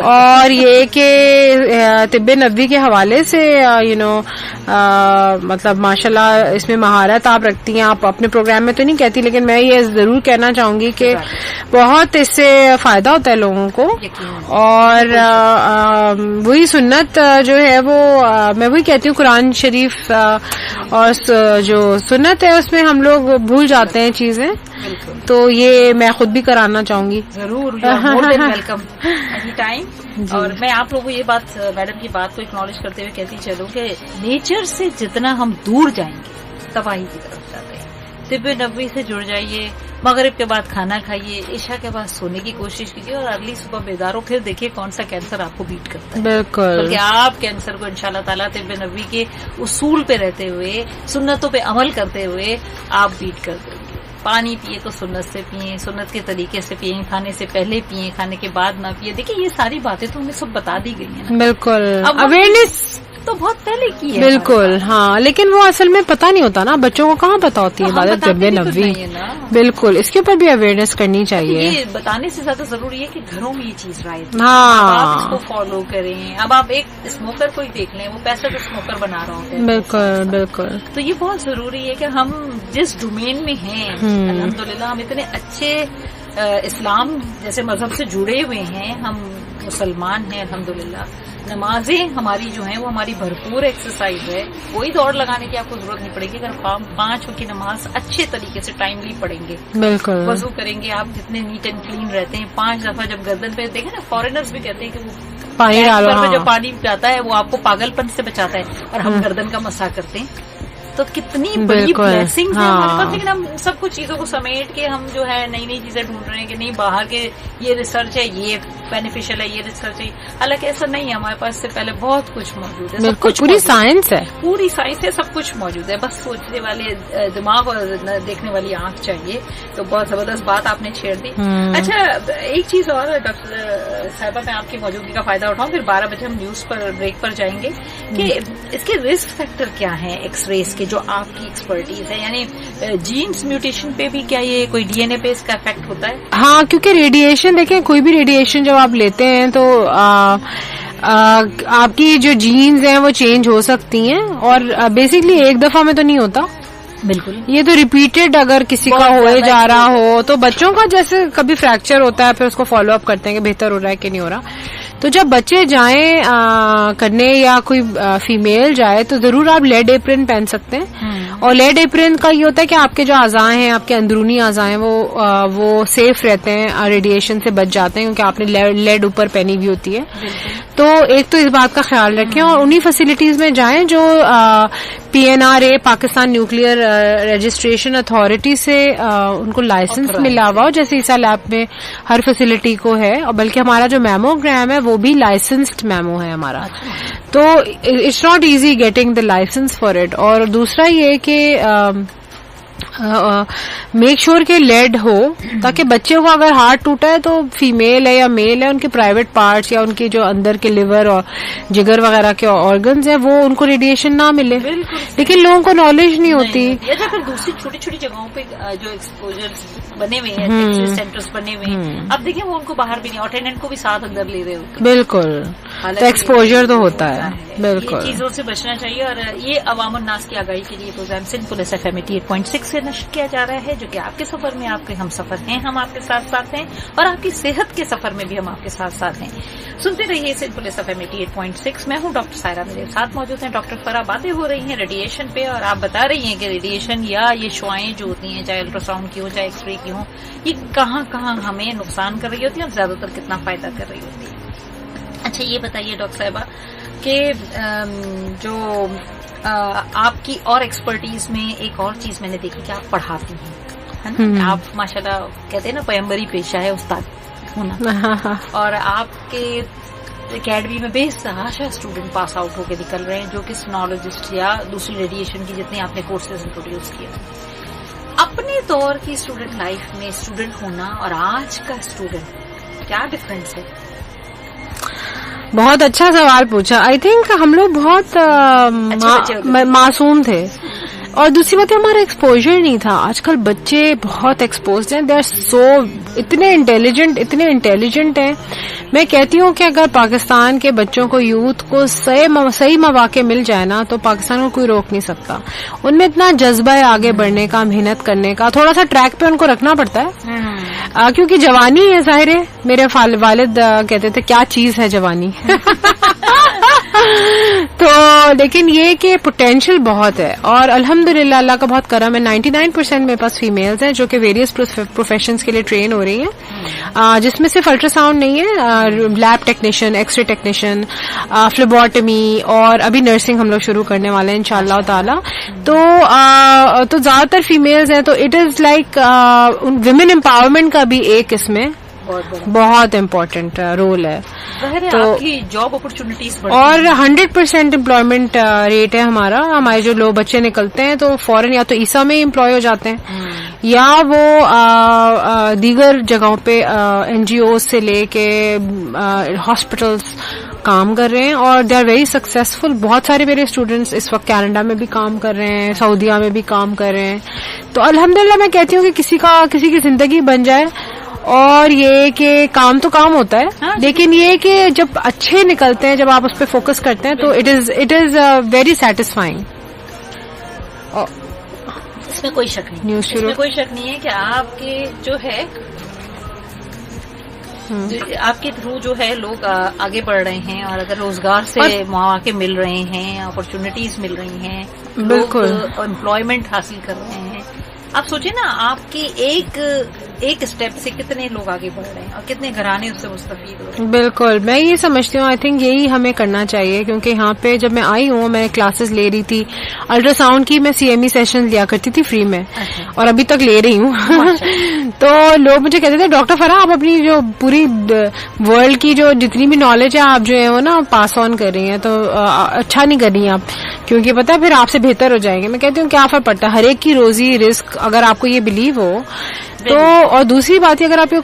اور یہ کہ طب نبوی کے حوالے سے مطلب ماشاءاللہ اس میں مہارت آپ رکھتی ہیں. آپ اپنے پروگرام میں تو نہیں کہتی, لیکن میں یہ ضرور کہنا چاہوں گی کہ بہت اس سے فائدہ ہوتا ہے لوگوں کو. اور وہی سنت جو ہے وہ میں وہی کہتی ہوں, قرآن شریف اور جو سنت ہے اس میں ہم لوگ بھول جاتے ہیں چیزیں, تو یہ میں خود بھی کرانا چاہوں گی. ضرور, ویلکم اینی ٹائم. اور میں آپ لوگوں کو یہ بات, میڈم کی بات کو اکنالج کرتے ہوئے کہتی چلوں کہ نیچر سے جتنا ہم دور جائیں گے تباہی کی طرف جاتے ہیں. طب نبوی سے جڑ جائیے, مغرب کے بعد کھانا کھائیے, عشاء کے بعد سونے کی کوشش کیجیے, اور ارلی صبح بیدار ہو, پھر دیکھیے کون سا کینسر آپ کو بیٹ کرتا ہے. بالکل, بلکہ آپ کینسر کو انشاءاللہ تعالیٰ طب نبوی کے اصول پہ رہتے ہوئے, سنتوں پہ عمل کرتے ہوئے آپ بیٹ کر دیں گے. پانی پیئے تو سنت سے پئیں, سنت کے طریقے سے پئیں, کھانے سے پہلے پئیں, کھانے کے بعد نہ پیئے. دیکھیے یہ ساری باتیں تو ہمیں سب بتا دی گئی ہیں. بالکل, اویئرنیس تو بہت پہلے کی ہے. بالکل, ہاں, لیکن وہ اصل میں پتہ نہیں ہوتا نا, بچوں کو کہاں پتہ ہوتی ہے عبادت طب نبوی. بالکل, اس کے اوپر بھی اویئرنیس کرنی چاہیے. یہ بتانے سے زیادہ ضروری ہے کہ گھروں میں یہ چیز رائٹ, ہاں, آپ اس کو فالو کریں. اب آپ ایک اسموکر کو ہی دیکھ لیں, وہ پیسہ تو اسموکر بنا رہا ہوتا ہے. بالکل بالکل. تو یہ بہت ضروری ہے کہ ہم جس ڈومین میں ہیں, الحمدللہ ہم اتنے اچھے اسلام جیسے مذہب سے جڑے ہوئے ہیں, ہم مسلمان ہیں الحمدللہ. نمازیں ہماری جو ہیں وہ ہماری بھرپور ایکسرسائز ہے. کوئی دوڑ لگانے کی آپ کو ضرورت نہیں پڑے گی اگر 5 وقت کی نماز اچھے طریقے سے ٹائملی پڑھیں گے. بالکل, وضو کریں گے, آپ جتنے نیٹ اینڈ کلین رہتے ہیں. 5 دفعہ جب گردن پہ دیکھیں نا, فارینرز بھی کہتے ہیں کہ وہ پانی ڈالو, جو پانی جاتا ہے وہ آپ کو پاگل پن سے بچاتا ہے, اور ہم گردن کا مسا کرتے ہیں. تو کتنی بڑی بلیسنگز ہیں ہمارے پاس. لیکن ہم سب کچھ چیزوں کو سمیٹ کے ہم جو ہے نئی نئی چیزیں ڈھونڈ رہے ہیں کہ نہیں باہر کے یہ ریسرچ ہے, یہ بینیفیشل ہے, یہ ریسرچ ہے. حالانکہ ایسا نہیں ہے, ہمارے پاس سے پہلے بہت کچھ موجود ہے. سب کچھ پوری سائنس ہے, پوری سائنس ہے, سب کچھ موجود ہے. بس سوچنے والے دماغ اور دیکھنے والی آنکھ چاہیے. تو بہت زبردست بات آپ نے چھیڑ دی. اچھا, ایک چیز اور ڈاکٹر صاحبہ, میں آپ کی موجودگی کا فائدہ اٹھاؤں, پھر 12 بجے ہم نیوز پر بریک پر جائیں گے کہ اس کے رسک فیکٹر کیا ہیں ایکس ریز کے, جو آپ کی ایکسپرٹیز ہے. یعنی جینز میوٹیشن پہ بھی کیا یہ کوئی ڈی این اے پہ اس کا افیکٹ ہوتا ہے؟ ہاں, کیونکہ ریڈیشن دیکھیں, کوئی بھی ریڈیشن جب آپ لیتے ہیں تو آپ کی جو جینز ہیں وہ چینج ہو سکتی ہیں, اور بیسکلی ایک دفعہ میں تو نہیں ہوتا. بالکل, یہ تو ریپیٹڈ اگر کسی کا ہوئے جا رہا ہو, تو بچوں کا جیسے کبھی فریکچر ہوتا ہے پھر اس کو فالو اپ کرتے ہیں کہ بہتر ہو رہا ہے کہ نہیں ہو رہا. تو جب بچے جائیں کرنے یا کوئی فیمیل جائے تو ضرور آپ لیڈ ایپرن پہن سکتے ہیں. اور لیڈ ایپرن کا یہ ہوتا ہے کہ آپ کے جو اعضاء ہیں, آپ کے اندرونی اعضاء ہیں, وہ سیف رہتے ہیں, ریڈیشن سے بچ جاتے ہیں, کیونکہ آپ نے لیڈ اوپر پہنی ہوئی ہوتی ہے. تو ایک تو اس بات کا خیال رکھیں, اور انہی فیسلٹیز میں جائیں جو PNRA Pakistan nuclear registration authority سے ان کو لائسنس ملا ہوا ہو, جیسے عیسیٰ لیب میں ہر فیسلٹی کو ہے. اور بلکہ ہمارا جو میموگرام ہے وہ بھی لائسنسڈ میمو ہے ہمارا. تو it's not easy getting the licence for it. اور دوسرا یہ کہ میک شور کہ لیڈ ہو, تاکہ بچے کو اگر ہارٹ ٹوٹا ہے تو فیمیل ہے یا میل ہے, ان کے پرائیویٹ پارٹس یا ان کے جو اندر کے لیور اور جگر وغیرہ کے آرگنز ہیں وہ ان کو ریڈیشن نہ ملے. لیکن لوگوں کو نالج نہیں ہوتی. یا پھر دوسری چھوٹی چھوٹی جگہوں پہ جو ایکسپوجر بنے ہوئے ہیں, سینٹرز بنے ہوئے ہیں, اب دیکھیں وہ ان کو باہر بھی نہیں, اٹینڈنٹ کو بھی ساتھ اندر لے رہے ہوتے. بالکل, تو ایکسپوجر تو ہوتا ہے. بالکل, چیزوں سے بچنا چاہیے. اور یہ عوام الناس کی آگاہی کے لیے پروگرام سنپل FM 88.6 سے نشر کیا جا رہا ہے, جو کہ آپ کے سفر میں آپ کے ہم سفر ہیں, ہم آپ کے ساتھ ساتھ ہیں, اور آپ کی صحت کے سفر میں بھی ہم آپ کے ساتھ ساتھ ہیں. سنتے رہیے سنپل FM 88.6. میں ہوں ڈاکٹر سائرہ, میرے ساتھ موجود ہیں ڈاکٹر فرا. باتیں ہو رہی ہیں ریڈیشن پہ, اور آپ بتا رہی ہیں کہ ریڈیشن یا یہ شعائیں جو ہوتی ہیں, چاہے الٹرا ساؤنڈ کی ہو چاہے ایکس رے کی ہوں, یہ کہاں کہاں ہمیں نقصان کر رہی ہوتی ہے اور زیادہ تر کتنا فائدہ کر رہی ہوتی ہے. اچھا, یہ بتائیے ڈاکٹر صاحبہ کہ جو آپ کی اور ایکسپرٹیز میں ایک اور چیز میں نے دیکھی کہ آپ پڑھاتی ہیں, ہے نا. آپ ماشاءاللہ کہتے ہیں نا پیمبری پیشہ ہے استاد ہونا, اور آپ کے اکیڈمی میں بے تحاشا اسٹوڈنٹ پاس آؤٹ ہو کے نکل رہے ہیں جو کہ سنالوجسٹ یا دوسری ریڈیشن کی جتنے آپ نے کورسز انٹروڈیوس کیے. اپنے دور کی اسٹوڈنٹ لائف میں اسٹوڈنٹ ہونا اور آج کا اسٹوڈنٹ کیا ڈفرینس ہے؟ بہت اچھا سوال پوچھا. آئی تھنک ہم لوگ بہت معصوم تھے. اور دوسری بات ہے ہمارا ایکسپوجر نہیں تھا. آج کل بچے بہت ایکسپوزڈ ہیں, دے آر سو اتنے انٹیلیجنٹ ہیں. میں کہتی ہوں کہ اگر پاکستان کے بچوں کو, یوتھ کو صحیح مواقع مل جائے نا تو پاکستان کو کوئی روک نہیں سکتا. ان میں اتنا جذبہ ہے آگے بڑھنے کا, محنت کرنے کا, تھوڑا سا ٹریک پہ ان کو رکھنا پڑتا ہے کیونکہ جوانی ہے ظاہر ہے. میرے والد کہتے تھے کیا چیز ہے جوانی تو لیکن یہ کہ پوٹینشیل بہت ہے اور الحمدللہ اللہ کا بہت کرم ہے. 99% میرے پاس فیمیلز ہیں جو کہ ویریس پروفیشنز کے لیے ٹرین ہو رہی ہیں, جس میں صرف الٹرا ساؤنڈ نہیں ہے, lab technician, X ray technician, phlebotomy اور ابھی نرسنگ ہم لوگ شروع کرنے والے ہیں انشاءاللہ تعالی. تو زیادہ تر فیمیلز ہیں. تو it is like women empowerment کا بھی ایک اس میں بہت امپورٹنٹ رول ہے. تو جاب اپرچونٹیز اور 100% امپلائمنٹ ریٹ ہے ہمارا. ہمارے جو لوگ بچے نکلتے ہیں تو فوراً یا تو عیسا میں امپلائی ہو جاتے ہیں یا وہ دیگر جگہوں پہ NGOs سے لے کے ہاسپٹلس کام کر رہے ہیں اور دے آر ویری سکسیسفل. بہت سارے میرے اسٹوڈینٹس اس وقت کینیڈا میں بھی کام کر رہے ہیں, سعودیہ میں بھی کام کر رہے ہیں. تو الحمدللہ میں کہتی ہوں کہ کسی کی زندگی بن جائے. اور یہ کہ کام تو کام ہوتا ہے لیکن یہ کہ جب اچھے نکلتے ہیں, جب آپ اس پہ فوکس کرتے ہیں تو اٹ از ویری سیٹسفائنگ. اس میں کوئی شک نہیں, اس میں کوئی شک نہیں ہے کہ آپ کے جو ہے آپ کے تھرو جو ہے لوگ آگے بڑھ رہے ہیں اور اگر روزگار سے مواقع مل رہے ہیں, اپرچونٹیز مل رہی ہیں, بالکل امپلائمنٹ حاصل کر رہے ہیں. آپ سوچیں نا آپ کی ایک اسٹیپ سے کتنے لوگ آگے بڑھ رہے ہیں اور کتنے گھرانے اس سے مستفید ہو رہے ہیں. بالکل میں یہ سمجھتی ہوں, آئی تھنک یہی ہمیں کرنا چاہیے کیونکہ یہاں پہ جب میں آئی ہوں میں کلاسز لے رہی تھی الٹرا ساؤنڈ کی, میں CME سیشن لیا کرتی تھی فری میں اور ابھی تک لے رہی ہوں. تو لوگ مجھے کہتے تھے ڈاکٹر فرح آپ اپنی جو پوری ورلڈ کی جو جتنی بھی نالج ہے آپ جو ہے وہ نا پاس آن کر رہی ہیں, تو اچھا نہیں کر رہی ہیں آپ کیونکہ پتا ہے پھر آپ سے بہتر ہو جائیں گے. میں کہتی ہوں کیا فرق پڑتا ہے, ہر ایک کی روزی رزق اگر آپ کو یہ بلیو ہو تو. اور دوسری بات اگر آپ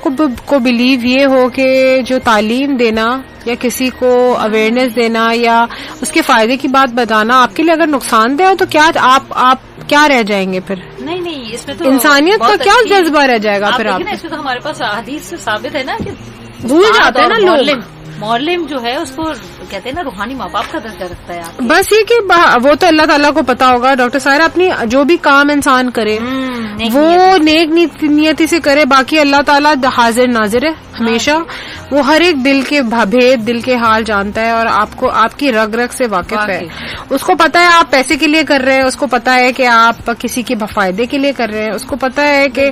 کو بلیو یہ ہو کہ جو تعلیم دینا یا کسی کو اویئرنیس دینا یا اس کے فائدے کی بات بتانا آپ کے لیے اگر نقصان دہ ہو تو کیا آپ کیا رہ جائیں گے پھر؟ نہیں اس میں تو انسانیت کا کیا جذبہ رہ جائے گا پھر آپ اس میں تو ہمارے پاس حدیث سے ثابت ہے نا کہ بھول جاتے ہیں نا لوگ. معلم جو ہے اس کو کہتے ہیں نا روحانی ماں باپ کا درجہ رکھتا ہے آپ. بس یہ کہ وہ تو اللہ تعالیٰ کو پتا ہوگا. ڈاکٹر سائرہ اپنی جو بھی کام انسان کرے وہ نیک نیتی سے کرے, باقی اللہ تعالیٰ حاضر ناظر ہے ہمیشہ. وہ ہر ایک دل کے بھید, دل کے حال جانتا ہے اور آپ کی رگ رگ سے واقف ہے. اس کو پتا ہے آپ پیسے کے لیے کر رہے ہیں, اس کو پتا ہے کہ آپ کسی کے فائدے کے لیے کر رہے ہیں, اس کو پتا ہے کہ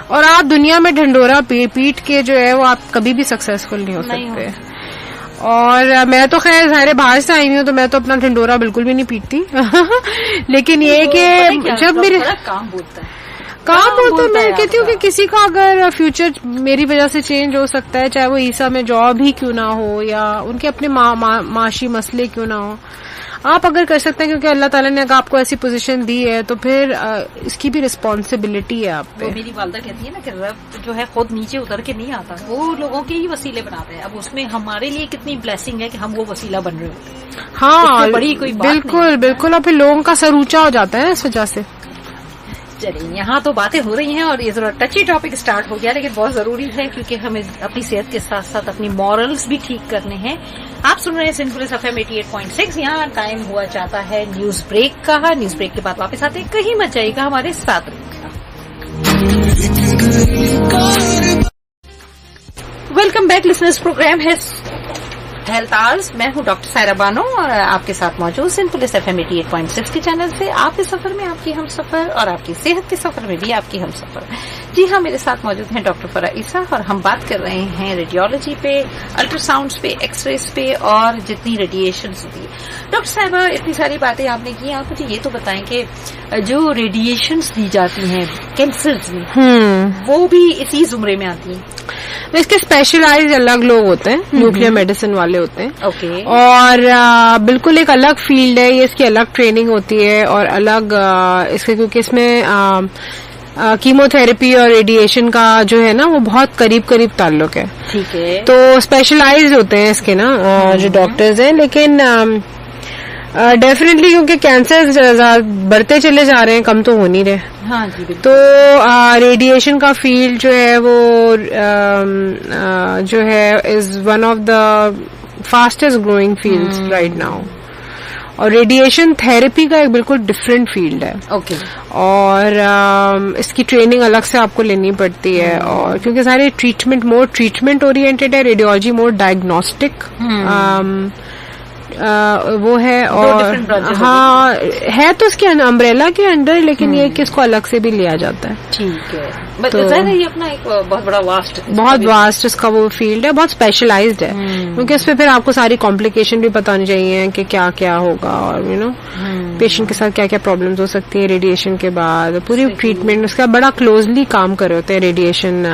اور آپ دنیا میں ڈھنڈورا پیٹ کے جو ہے وہ آپ کبھی بھی سکسیسفل نہیں ہو سکتے. اور میں تو خیر ظاہر باہر سے آئی ہوں تو میں تو اپنا ڈھنڈورا بالکل بھی نہیں پیٹتی لیکن یہ کہ جب میرے کام ہوتا ہے میں کہتی ہوں کہ کسی کا اگر فیوچر میری وجہ سے چینج ہو سکتا ہے, چاہے وہ عیسیٰ میں جاب ہی کیوں نہ ہو یا ان کے اپنے معاشی مسئلے کیوں نہ ہو, آپ اگر کر سکتے ہیں کیونکہ اللہ تعالیٰ نے اگر آپ کو ایسی پوزیشن دی ہے تو پھر اس کی بھی رسپانسبلٹی ہے آپ پہ. میری والدہ کہتی ہے نا کہ رب جو ہے خود نیچے اتر کے نہیں آتا, وہ لوگوں کے ہی وسیلے بناتے ہیں. اب اس میں ہمارے لیے کتنی بلیسنگ ہے کہ ہم وہ وسیلہ بن رہے ہوتے ہیں. ہاں بڑی کوئی بالکل اور پھر لوگوں کا سر اونچا ہو جاتا ہے اس وجہ سے. چلیے یہاں تو باتیں ہو رہی ہیں اور یہ ذرا ٹچی ٹاپک سٹارٹ ہو گیا لیکن بہت ضروری ہے کیونکہ ہمیں اپنی صحت کے ساتھ ساتھ اپنی مورلز بھی ٹھیک کرنے ہیں. آپ سن رہے ہیں سنفل FM 88.6. یہاں ٹائم ہوا چاہتا ہے نیوز بریک کا. نیوز بریک کے بعد واپس آتے ہیں, کہیں مت جائے گا, ہمارے ساتھ رہیے گا. ویلکم بیک لسنرز, پروگرام ہے ہیلتھ آورز. میں ہوں ڈاکٹر سائرہ بانو اور آپ کے ساتھ موجود سنفل FM 88.6 کے چینل سے. آپ کے سفر میں آپ کی ہم سفر اور آپ کی صحت کے سفر میں بھی آپ کی ہم سفر. جی ہاں, میرے ساتھ موجود ہیں ڈاکٹر فرح عیسیٰ اور ہم بات کر رہے ہیں ریڈیولوجی پہ, الٹرا ساؤنڈس پہ, ایکس ریز پہ اور جتنی ریڈیشنز ہوتی ہے. ڈاکٹر صاحبہ اتنی ساری باتیں آپ نے کی, آپ مجھے یہ تو بتائیں کہ جو ریڈیشنز دی جاتی ہیں کینسرز میں وہ بھی اسی زمرے میں آتی ہیں؟ اس کے اسپیشلائز الگ لوگ ہوتے ہیں, نیوکلیر میڈیسن والے ہوتے ہیں. اوکے. اور بالکل ایک الگ فیلڈ ہے یہ, اس کی الگ ٹریننگ ہوتی ہے اور الگ اس کے کیونکہ اس میں کیمو تھراپی اور ریڈیشن کا جو ہے نا وہ بہت قریب تعلق ہے. ٹھیک ہے. تو اسپیشلائز ہوتے ہیں اس کے نا جو ڈاکٹرز ہیں. لیکن ڈیفینیٹلی کیونکہ کینسر بڑھتے چلے جا رہے ہیں, کم تو ہو نہیں رہے. ہاں جی بالکل. تو ریڈیشن کا فیلڈ جو ہے وہ جو ہے is one of the fastest growing fields right now. اور ریڈیشن تھراپی کا ایک بالکل ڈفرینٹ فیلڈ ہے. اوکے. اور اس کی ٹریننگ الگ سے آپ کو لینی پڑتی ہے, اور کیونکہ سارے ٹریٹمنٹ اورینٹیڈ ہے, ریڈیولوجی مور ڈائگنوسٹک وہ ہے. اور ہاں ہے تو اس کے امبریلا کے انڈر, لیکن یہ کہ اس کو الگ سے بھی لیا جاتا ہے. ٹھیک ہے. یہ اپنا ایک بہت بڑا بہت واسٹ اس کا وہ فیلڈ ہے, بہت اسپیشلائزڈ ہے, کیونکہ اس پہ پھر آپ کو ساری کمپلیکیشن بھی پتہ ہونی چاہیے کہ کیا کیا ہوگا, اور یو نو پیشنٹ کے ساتھ کیا کیا پرابلمز ہو سکتی ہیں ریڈیشن کے بعد. پوری ٹریٹمنٹ اس کا بڑا کلوزلی کام کر رہے ہوتے ہیں ریڈیشن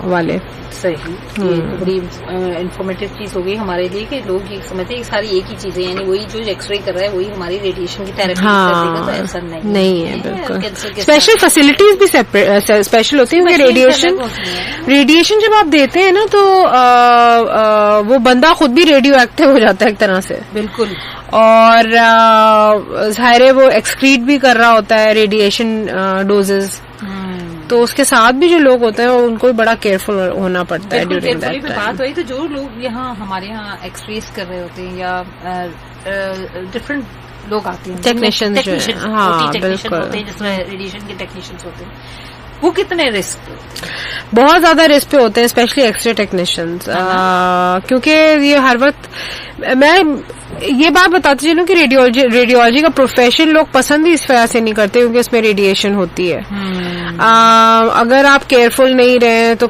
والے. صحیح. یہ بڑی انفارمیٹیو چیز ہو گئی ہمارے لیے کہ لوگ یہ سمجھتے ہیں ساری ایک ہی چیزیں, یعنی وہی جو ایکس رے کر رہا ہے وہی ہماری ریڈیشن کی تھراپی کرے گا, ایسا نہیں ہے. بالکل اسپیشل فیسلٹیز بھی اسپیشل ہوتی ہیں, کیونکہ ریڈیشن جب آپ دیتے ہیں نا تو وہ بندہ خود بھی ریڈیو ایکٹیو ہو جاتا ہے ایک طرح سے. بالکل. اور ظاہر ہے وہ ایکسکریٹ بھی کر رہا ہوتا ہے ریڈیشن ڈوزز, تو اس کے ساتھ بھی جو لوگ ہوتے ہیں ان کو بڑا کیئرفل ہونا پڑتا ہے ڈیورنگ دیٹ ٹائم. بات ہوئی تو جو لوگ یہاں ہمارے یہاں ایکس ریز کر رہے ہوتے ہیں یا ڈفرینٹ لوگ آتے ہیں ٹیکنیشین ہوتے ہیں, جس میں ریڈیشن کے ٹیکنیشینز ہوتے ہیں, وہ کتنے رسک بہت زیادہ رسک پہ ہوتے ہیں, اسپیشلی ایکس رے ٹیکنیشینز, کیونکہ یہ ہر وقت میں یہ بات بتاتی چلوں کہ ریڈیولوجی کا پروفیشن لوگ پسند ہی اس وجہ سے نہیں کرتے کیونکہ اس میں ریڈیشن ہوتی ہے. اگر آپ کیئرفل نہیں رہے تو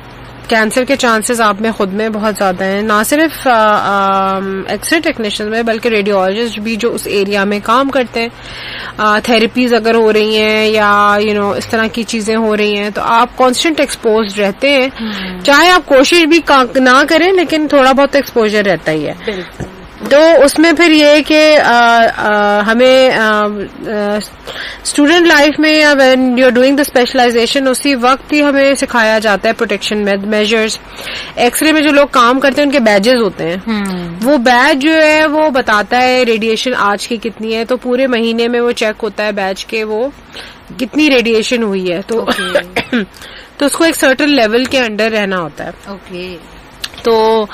کینسر کے چانسز آپ میں خود میں بہت زیادہ ہیں, نہ صرف ایکس رے ٹیکنیشین میں بلکہ ریڈیولوجسٹ بھی جو اس ایریا میں کام کرتے ہیں. تھراپیز اگر ہو رہی ہیں یا اس طرح کی چیزیں ہو رہی ہیں تو آپ کانسٹنٹ ایکسپوز رہتے ہیں, چاہے آپ کوشش بھی نہ کریں لیکن تھوڑا بہت ایکسپوجر رہتا ہی ہے. تو اس میں پھر یہ کہ ہمیں اسٹوڈنٹ لائف میں یا when you are doing the specialisation اسی وقت ہی ہمیں سکھایا جاتا ہے پروٹیکشن میجرز. ایکس رے میں جو لوگ کام کرتے ہیں ان کے بیجز ہوتے ہیں, وہ بیج جو ہے وہ بتاتا ہے ریڈیشن آج کی کتنی ہے, تو پورے مہینے میں وہ چیک ہوتا ہے بیج کے وہ کتنی ریڈیشن ہوئی ہے, تو اس کو ایک سرٹن لیول کے انڈر رہنا ہوتا ہے. اوکے. تو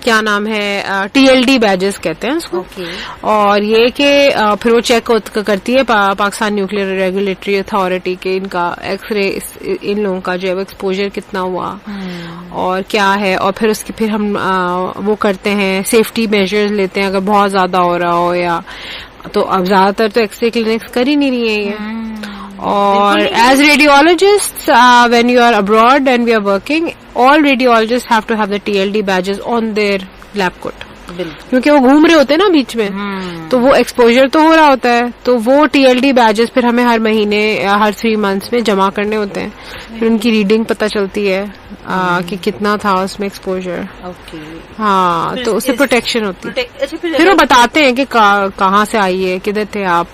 کیا نام ہے ٹی ایل ڈی بیجز کہتے ہیں اس کو. اور یہ کہ پھر وہ چیک کرتی ہے پاکستان نیوکلیئر ریگولیٹری اتھارٹی کے ان کا ایکس رے ان لوگوں کا جو ہے وہ ایکسپوجر کتنا ہوا اور کیا ہے, اور پھر اس کی پھر ہم وہ کرتے ہیں سیفٹی میجرز لیتے ہیں اگر بہت زیادہ ہو رہا ہو, یا تو اب زیادہ تر تو ایکس رے کلینکس کر ہی نہیں رہی ہیں یہ. اور as radiologist when you are abroad and we are working, all radiologists have to have the TLD badges on their lab coat, کیونکہ وہ گھوم رہے ہوتے ہیں نا بیچ میں, تو وہ ایکسپوجر تو ہو رہا ہوتا ہے, تو وہ TLD بیجز پھر ہمیں ہر مہینے ہر 3 months میں جمع کرنے ہوتے ہیں. پھر ان کی ریڈنگ پتہ چلتی ہے کہ کتنا تھا اس میں ایکسپوجر. ہاں, تو اس سے پروٹیکشن ہوتی ہے. پھر وہ بتاتے ہیں کہ کہاں سے آئی ہے, کدھر تھے آپ,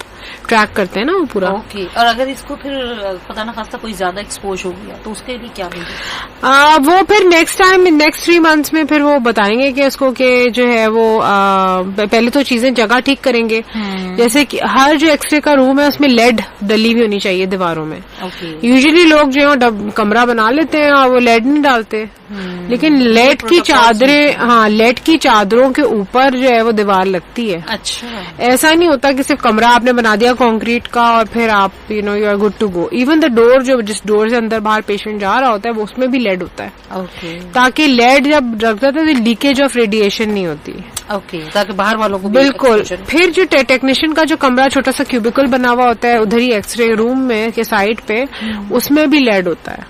ٹریک کرتے ہیں نا وہ پورا. اور اگر اس کو پھر خدا نہ خواستہ کوئی زیادہ ایکسپوز ہو گیا تو اس کے لیے کیا ہوگا؟ وہ پھر نیکسٹ 3 months میں پھر وہ بتائیں گے کہ اس کو کہ جو ہے وہ پہلے تو چیزیں جگہ ٹھیک کریں گے, جیسے کہ ہر جو ایکس رے کا روم ہے اس میں لیڈ ڈلی ہوئی ہونی چاہیے دیواروں میں. یوزلی لوگ جو ہے کمرہ بنا لیتے ہیں اور وہ لیڈ نہیں ڈالتے, لیکن لیڈ کی چادریں, ہاں لیڈ کی چادروں کے اوپر جو ہے وہ دیوار لگتی ہے. اچھا, ایسا نہیں ہوتا کہ صرف کمرہ آپ نے بنا دیا کانکریٹ کا اور پھر آپ you are good to go. Even the door, جو جس ڈور سے اندر باہر پیشنٹ جا رہا ہوتا ہے وہ اس میں بھی لیڈ ہوتا ہے, تاکہ لیڈ جب رکھتا ہے تو لیکیج آف ریڈیشن نہیں ہوتی. تاکہ باہر والوں کو بالکل. پھر جو ٹیکنیشین کا جو کمرہ چھوٹا سا کیوبیکل بنا ہوا ہوتا ہے ادھر ہی ایکس رے روم میں کے سائڈ پہ, اس میں بھی لیڈ ہوتا ہے.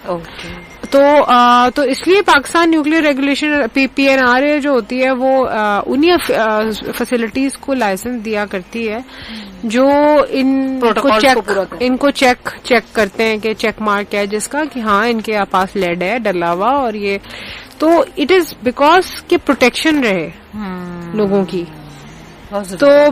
تو اس لیے پاکستان نیوکلیئر ریگولیشن PNRA جو ہوتی ہے وہ انہیں فیسلٹیز کو لائسنس دیا کرتی ہے جو ان کو چیک کرتے ہیں کہ چیک مارک ہے جس کا کہ ہاں ان کے پاس لیڈ ہے ڈلا ہوا. اور یہ تو اٹ از بیکاز کہ پروٹیکشن رہے لوگوں کی. تو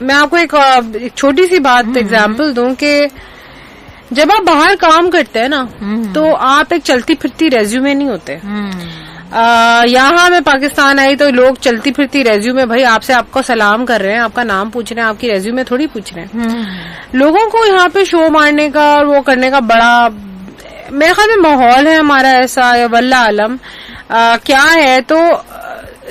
میں آپ کو ایک چھوٹی سی بات ایگزامپل دوں کہ جب آپ باہر کام کرتے ہیں نا تو آپ ایک چلتی پھرتی ریزیومے نہیں ہوتے. یہاں میں پاکستان آئی تو لوگ چلتی پھرتی ریزیومے, بھائی آپ سے آپ کو سلام کر رہے ہیں, آپ کا نام پوچھ رہے ہیں, آپ کی ریزیومے تھوڑی پوچھ رہے ہیں. لوگوں کو یہاں پہ شو مارنے کا اور وہ کرنے کا بڑا میرے خیال میں ماحول ہے ہمارا ایسا, یا واللہ عالم کیا ہے. تو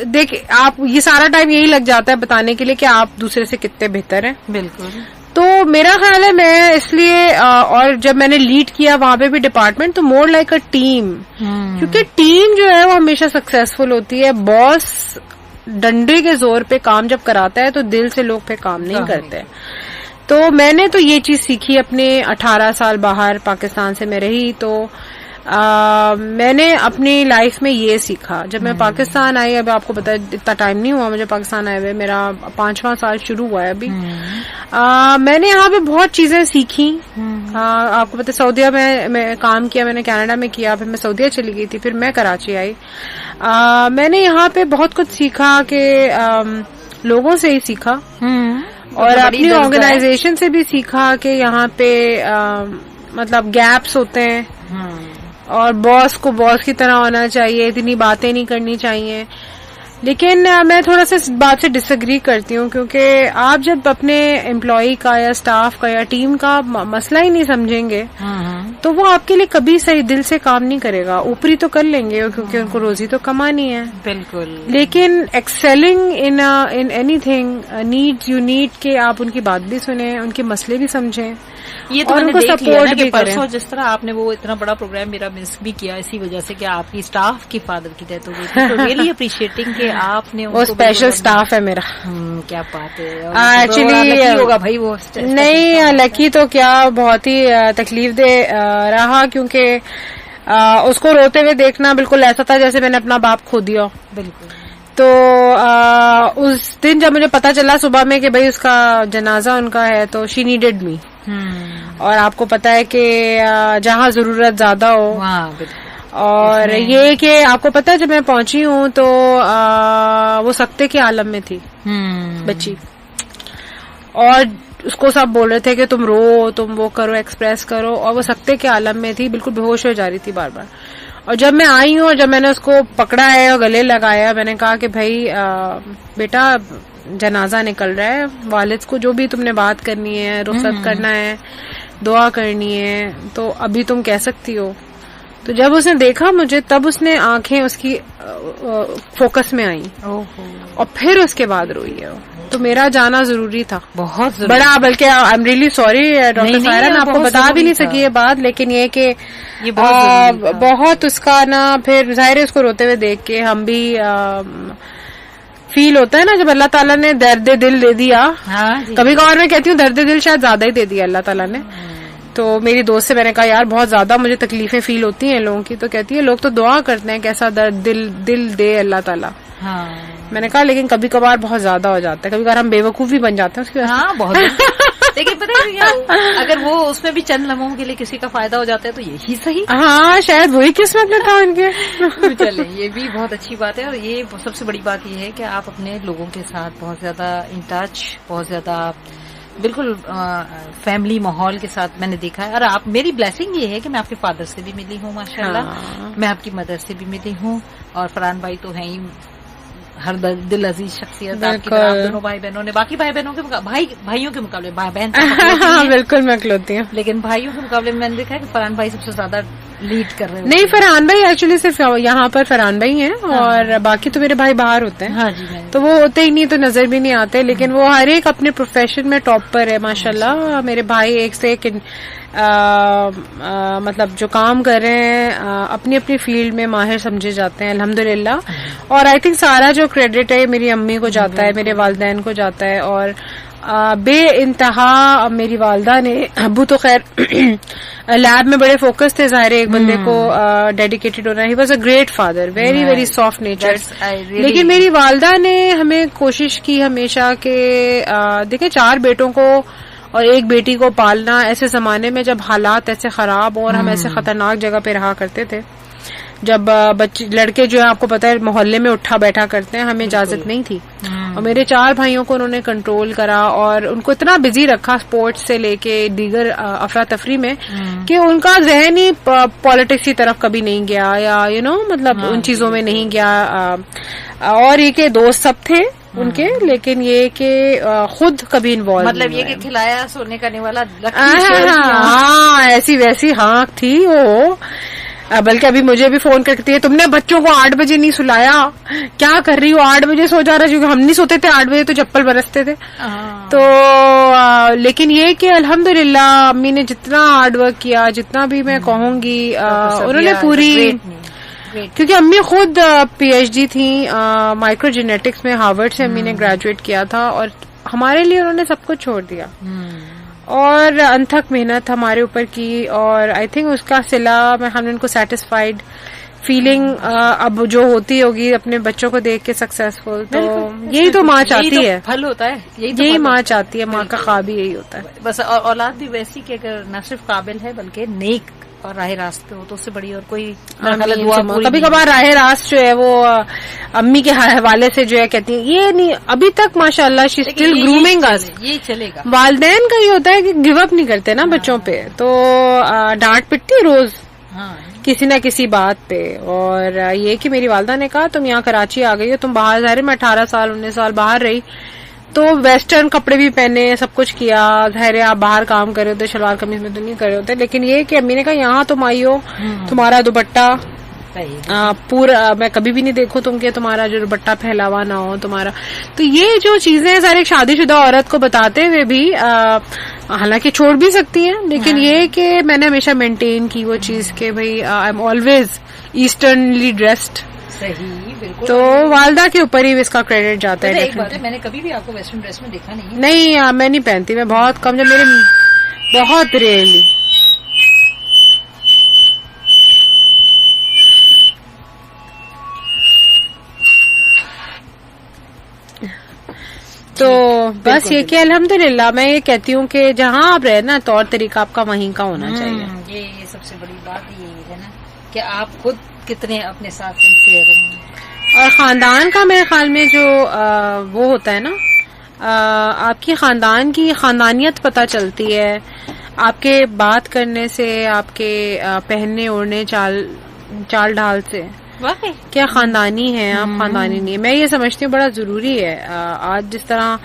دیکھ آپ یہ سارا ٹائم یہی لگ جاتا ہے بتانے کے لیے کہ آپ دوسرے سے کتنے بہتر ہیں. بالکل. تو میرا خیال ہے میں اس لیے اور جب میں نے لیڈ کیا وہاں پہ بھی ڈپارٹمنٹ تو مور لائک اے ٹیم, کیونکہ ٹیم جو ہے وہ ہمیشہ سکسیسفل ہوتی ہے. باس ڈنڈے کے زور پہ کام جب کراتا ہے تو دل سے لوگ پہ کام نہیں کرتے. تو میں نے تو یہ چیز سیکھی اپنے 18 سال باہر پاکستان سے میں رہی. تو میں نے اپنی لائف میں یہ سیکھا جب میں پاکستان آئی. اب آپ کو پتا اتنا ٹائم نہیں ہوا مجھے پاکستان آئے ہوئے, میرا 5واں سال شروع ہوا ہے ابھی. میں نے یہاں پہ بہت چیزیں سیکھی. آپ کو پتا سعودیہ میں کام کیا, میں نے کینیڈا میں کیا, پھر میں سعودیہ چلی گئی تھی, پھر میں کراچی آئی. میں نے یہاں پہ بہت کچھ سیکھا کہ لوگوں سے ہی سیکھا اور اپنی آرگنائزیشن سے بھی سیکھا کہ یہاں پہ مطلب گیپس ہوتے ہیں اور باس کو باس کی طرح ہونا چاہیے, اتنی باتیں نہیں کرنی چاہیے. لیکن میں تھوڑا سا اس بات سے ڈس ایگری کرتی ہوں کیونکہ آپ جب اپنے امپلائی کا یا اسٹاف کا یا ٹیم کا مسئلہ ہی نہیں سمجھیں گے تو وہ آپ کے لیے کبھی صحیح دل سے کام نہیں کرے گا. اوپری تو کر لیں گے کیونکہ ان کو روزی تو کمانی ہے. بالکل. لیکن excelling in any thing you need کہ آپ ان کی بات بھی سنیں, ان کے مسئلے بھی سمجھیں. یہ تو میں نے دیکھ لیا نا کہ پرسوں جس طرح آپ نے وہ اتنا بڑا پروگرام میرا مس بھی کیا اسی وجہ سے کہ آپ کی اسٹاف کی فادر کی ڈیتھ ہو گئی تھی. تو ریئلی اپریشیٹنگ کہ آپ نے وہ اسپیشل اسٹاف ہے میرا. کیا بات ہے. ایکچولی ہوگا بھائی وہ نہیں لکی تو کیا بہت ہی تکلیف دہ رہا کیونکہ اس کو روتے ہوئے دیکھنا بالکل ایسا تھا جیسے میں نے اپنا باپ کھو دیا. بالکل. تو اس دن جب مجھے پتا چلا صبح میں کہ بھائی اس کا جنازہ ان کا ہے تو شی نیڈڈ می. اور آپ کو پتا ہے کہ جہاں ضرورت زیادہ ہو اور یہ کہ آپ کو پتا ہے جب میں پہنچی ہوں تو وہ سکتے کے عالم میں تھی بچی, اور اس کو سب بول رہے تھے کہ تم رو, تم وہ کرو, ایکسپریس کرو, اور وہ سکتے کے عالم میں تھی, بالکل بے ہوش ہو جا رہی تھی بار بار. اور جب میں آئی ہوں اور جب میں نے اس کو پکڑا ہے اور گلے لگایا, میں نے کہا کہ بھائی بیٹا جنازہ نکل رہا ہے, والد کو جو بھی تم نے بات کرنی ہے, رخصت کرنا ہے, دعا کرنی ہے, تو ابھی تم کہہ سکتی ہو. تو جب اس نے دیکھا مجھے تب اس نے آنکھیں اس کی فوکس میں آئیں اور پھر اس کے بعد روئی ہے. تو میرا جانا ضروری تھا, بہت بڑا, بلکہ I am really sorry doctor Saira, میں آپ کو بتا بھی نہیں سکی یہ بات, لیکن یہ کہ بہت اس کا نا پھر ظاہر ہے اس کو روتے ہوئے دیکھ کے ہم بھی فیل ہوتا ہے نا جب اللہ تعالیٰ نے درد دل دے دیا. کبھی کبھار میں کہتی ہوں درد دل شاید زیادہ ہی دے دیا اللہ تعالیٰ نے. تو میری دوست سے میں نے کہا یار بہت زیادہ مجھے تکلیفیں فیل ہوتی ہیں لوگوں کی, تو کہتی ہے لوگ تو دعا کرتے ہیں کیسا درد دل دے اللہ تعالیٰ. میں نے کہا لیکن کبھی کبھار بہت زیادہ ہو جاتا ہے, کبھی کبھار ہم بے وقوف بھی بن جاتے ہیں اس کی وجہ سے. بہت لیکن پتہ ہے اگر وہ اس میں بھی چند لمحوں کے لیے کسی کا فائدہ ہو جاتا ہے تو یہی صحیح. ہاں شاید وہی قسمت میں تھا ان کے. چلیں یہ بھی بہت اچھی بات ہے, اور یہ سب سے بڑی بات یہ ہے کہ آپ اپنے لوگوں کے ساتھ بہت زیادہ ان ٹچ, بہت زیادہ بالکل فیملی ماحول کے ساتھ میں نے دیکھا ہے. اور آپ میری بلیسنگ یہ ہے کہ میں آپ کے فادر سے بھی ملی ہوں ماشاءاللہ, میں آپ کی مدر سے بھی ملی ہوں, اور فرحان بھائی تو ہیں ہی ہر دل عزیز شخصیت آپ کی طرح. دونوں بھائی بہنوں نے باقی بھائی بہنوں کے بھائیوں کے مقابلے بھائی بہن بالکل میں کھلوتی ہوں, لیکن بھائیوں کے مقابلے میں نے دیکھا ہے کہ فرحان بھائی سب سے زیادہ لیڈ کر رہے ہیں. نہیں فرحان بھائی ایکچولی صرف یہاں پر فرحان بھائی ہیں اور باقی تو میرے بھائی باہر ہوتے ہیں. ہاں جی, تو وہ ہوتے ہی نہیں تو نظر بھی نہیں آتے, لیکن وہ ہر ایک اپنے پروفیشن میں ٹاپ پر ہے ماشاءاللہ. میرے بھائی ایک سے ایک مطلب جو کام کر رہے ہیں اپنی اپنی فیلڈ میں ماہر سمجھے جاتے ہیں الحمدللہ. اور آئی تھنک سارا جو کریڈٹ ہے میری امی کو جاتا ہے, میرے والدین کو جاتا ہے, اور بے انتہا میری والدہ نے. ابو تو خیر لیب میں بڑے فوکس تھے, ظاہر ایک بندے کو ڈیڈیکیٹڈ ہونا. He was a great father, very very soft nature. لیکن میری والدہ نے ہمیں کوشش کی ہمیشہ کہ دیکھیں 4 بیٹوں کو اور ایک بیٹی کو پالنا ایسے زمانے میں جب حالات ایسے خراب اور ہم ایسے خطرناک جگہ پہ رہا کرتے تھے, جب بچے لڑکے جو ہے آپ کو پتا ہے محلے میں اٹھا بیٹھا کرتے ہیں, ہمیں اجازت نہیں تھی. اور میرے 4 بھائیوں کو انہوں نے کنٹرول کرا اور ان کو اتنا بزی رکھا اسپورٹس سے لے کے دیگر افراتفری میں کہ ان کا ذہن ہی پالیٹکس کی طرف کبھی نہیں گیا یا مطلب ان چیزوں میں نہیں گیا. اور یہ کہ دوست سب تھے ان کے, لیکن یہ کہ خود کبھی انوالو مطلب یہ کہ کھلایا سونے کا نیوالا. ہاں ایسی ویسی ہانک تھی وہ. بلکہ ابھی مجھے بھی فون کرتی ہے, تم نے بچوں کو 8 بجے نہیں سلایا, کیا کر رہی ہو, 8 بجے سو جا رہا, کیونکہ ہم نہیں سوتے تھے 8 بجے تو چپل برستے تھے. تو لیکن یہ کہ الحمدللہ امی نے جتنا ہارڈ ورک کیا, جتنا بھی میں کہوں گی انہوں نے پوری, کیونکہ امی خود پی ایچ ڈی تھیں مائکرو جینیٹکس میں, ہارورڈ سے امی نے گریجویٹ کیا تھا, اور ہمارے لیے انہوں نے سب کچھ چھوڑ دیا اور انتھک محنت ہمارے اوپر کی. اور آئی تھنک اس کا صلہ میں ہم نے ان کو سیٹسفائیڈ فیلنگ اب جو ہوتی ہوگی اپنے بچوں کو دیکھ کے سکسیسفل, تو یہی تو ماں چاہتی ہے, پھل ہوتا ہے, یہی ماں چاہتی ہے, ماں کا خواب یہی ہوتا ہے. بس اولاد بھی ویسی کہ اگر نہ صرف قابل ہے بلکہ نیک اور راہ راست پہ ہو تو اس سے بڑی اور کوئی کبھی کبھار راہ راست جو ہے وہ امی کے حوالے سے جو ہے کہتی ہیں یہ نہیں, ابھی تک ماشاء اللہ شی اسٹل گرومنگ اس, یہ چلے گا. والدین کا یہ ہوتا ہے کہ گیو اپ نہیں کرتے نا بچوں پہ, تو ڈانٹ پٹتی روز کسی نہ کسی بات پہ. اور یہ کہ میری والدہ نے کہا تم یہاں کراچی آ گئی ہو, تم باہر, ظاہر میں 18 سال 19 سال باہر رہی تو ویسٹرن کپڑے بھی پہنے, سب کچھ کیا, ظاہر ہے آپ باہر کام کر رہے ہوتے, شلوار قمیض میں تو نہیں کر رہے ہوتے, لیکن یہ کہ امی نے کہا یہاں تم آئی ہو, تمہارا دوپٹہ پورا, میں کبھی بھی نہیں دیکھوں تم کہ تمہارا جو دوپٹہ پھیلا ہوا نہ ہو تمہارا. تو یہ جو چیزیں سارے ایک شادی شدہ عورت کو بتاتے ہوئے بھی حالانکہ چھوڑ بھی سکتی ہیں, لیکن یہ کہ میں نے ہمیشہ مینٹین کی وہ چیز کہ بھائی آئی ایم آلویز ایسٹرنلی ڈریسڈ. صحیح, بالکل. تو والدہ کے اوپر ہی اس کا کریڈٹ جاتا ہے. ایک بات ہے, میں نے کبھی بھی آپ کو ویسٹرن ڈریس میں دیکھا نہیں. نہیں, میں نہیں پہنتی, میں بہت کم, جب میرے بہت ریئرلی. تو بس یہ کہ الحمدللہ میں یہ کہتی ہوں کہ جہاں آپ رہے نا, طور طریقہ آپ کا وہیں کا ہونا چاہیے. یہ سب سے بڑی بات یہ ہے نا کہ آپ خود کتنے اپنے ساتھ سنسیئر رہیں. اور خاندان کا میرے خیال میں جو وہ ہوتا ہے نا, آپ کی خاندان کی خاندانیت پتہ چلتی ہے آپ کے بات کرنے سے, آپ کے پہننے اوڑھنے چال ڈھال سے. واقعی کیا خاندانی ہے آپ, خاندانی نہیں ہے. میں یہ سمجھتی ہوں بڑا ضروری ہے. آج جس طرح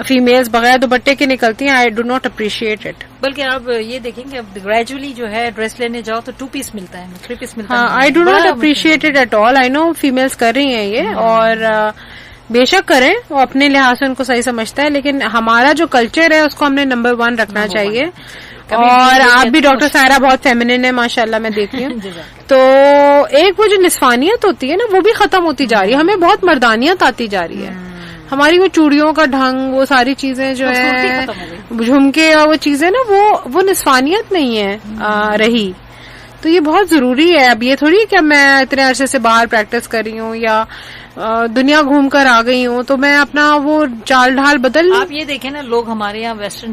فیمیلز بغیر دوپٹے کے نکلتی ہیں, آئی ڈو ناٹ اپریشیٹ اٹ. بلکہ آپ یہ دیکھیں کہ اب گریجولی جو ہے ڈریس لینے جاؤ تو 2 پیس ملتا ہے, 3 پیس ملتا ہے. I do not appreciate it at all. I know families کر رہی ہیں یہ, اور بے شک کریں, وہ اپنے لحاظ سے ان کو صحیح سمجھتا ہے, لیکن ہمارا جو کلچر ہے اس کو ہم نے نمبر 1 رکھنا چاہیے. اور آپ بھی ڈاکٹر سائرہ بہت فیمنن ہے ماشاءاللہ, میں دیکھتی ہوں. تو ایک وہ جو نسوانیت ہوتی ہے نا وہ بھی ختم ہوتی جا رہی ہے, ہمیں بہت مردانیت آتی جا رہی ہے. ہماری وہ چوڑیوں کا ڈھنگ, وہ ساری چیزیں جو ہے, جھمکے, وہ چیزیں نا وہ نسوانیت نہیں ہے رہی. تو یہ بہت ضروری ہے. اب یہ تھوڑی کہ میں اتنے عرصے سے باہر پریکٹس کر رہی ہوں یا دنیا گھوم کر آ گئی ہوں تو میں اپنا وہ چال ڈھال بدل. آپ یہ دیکھیں نا, لوگ ہمارے یہاں ویسٹ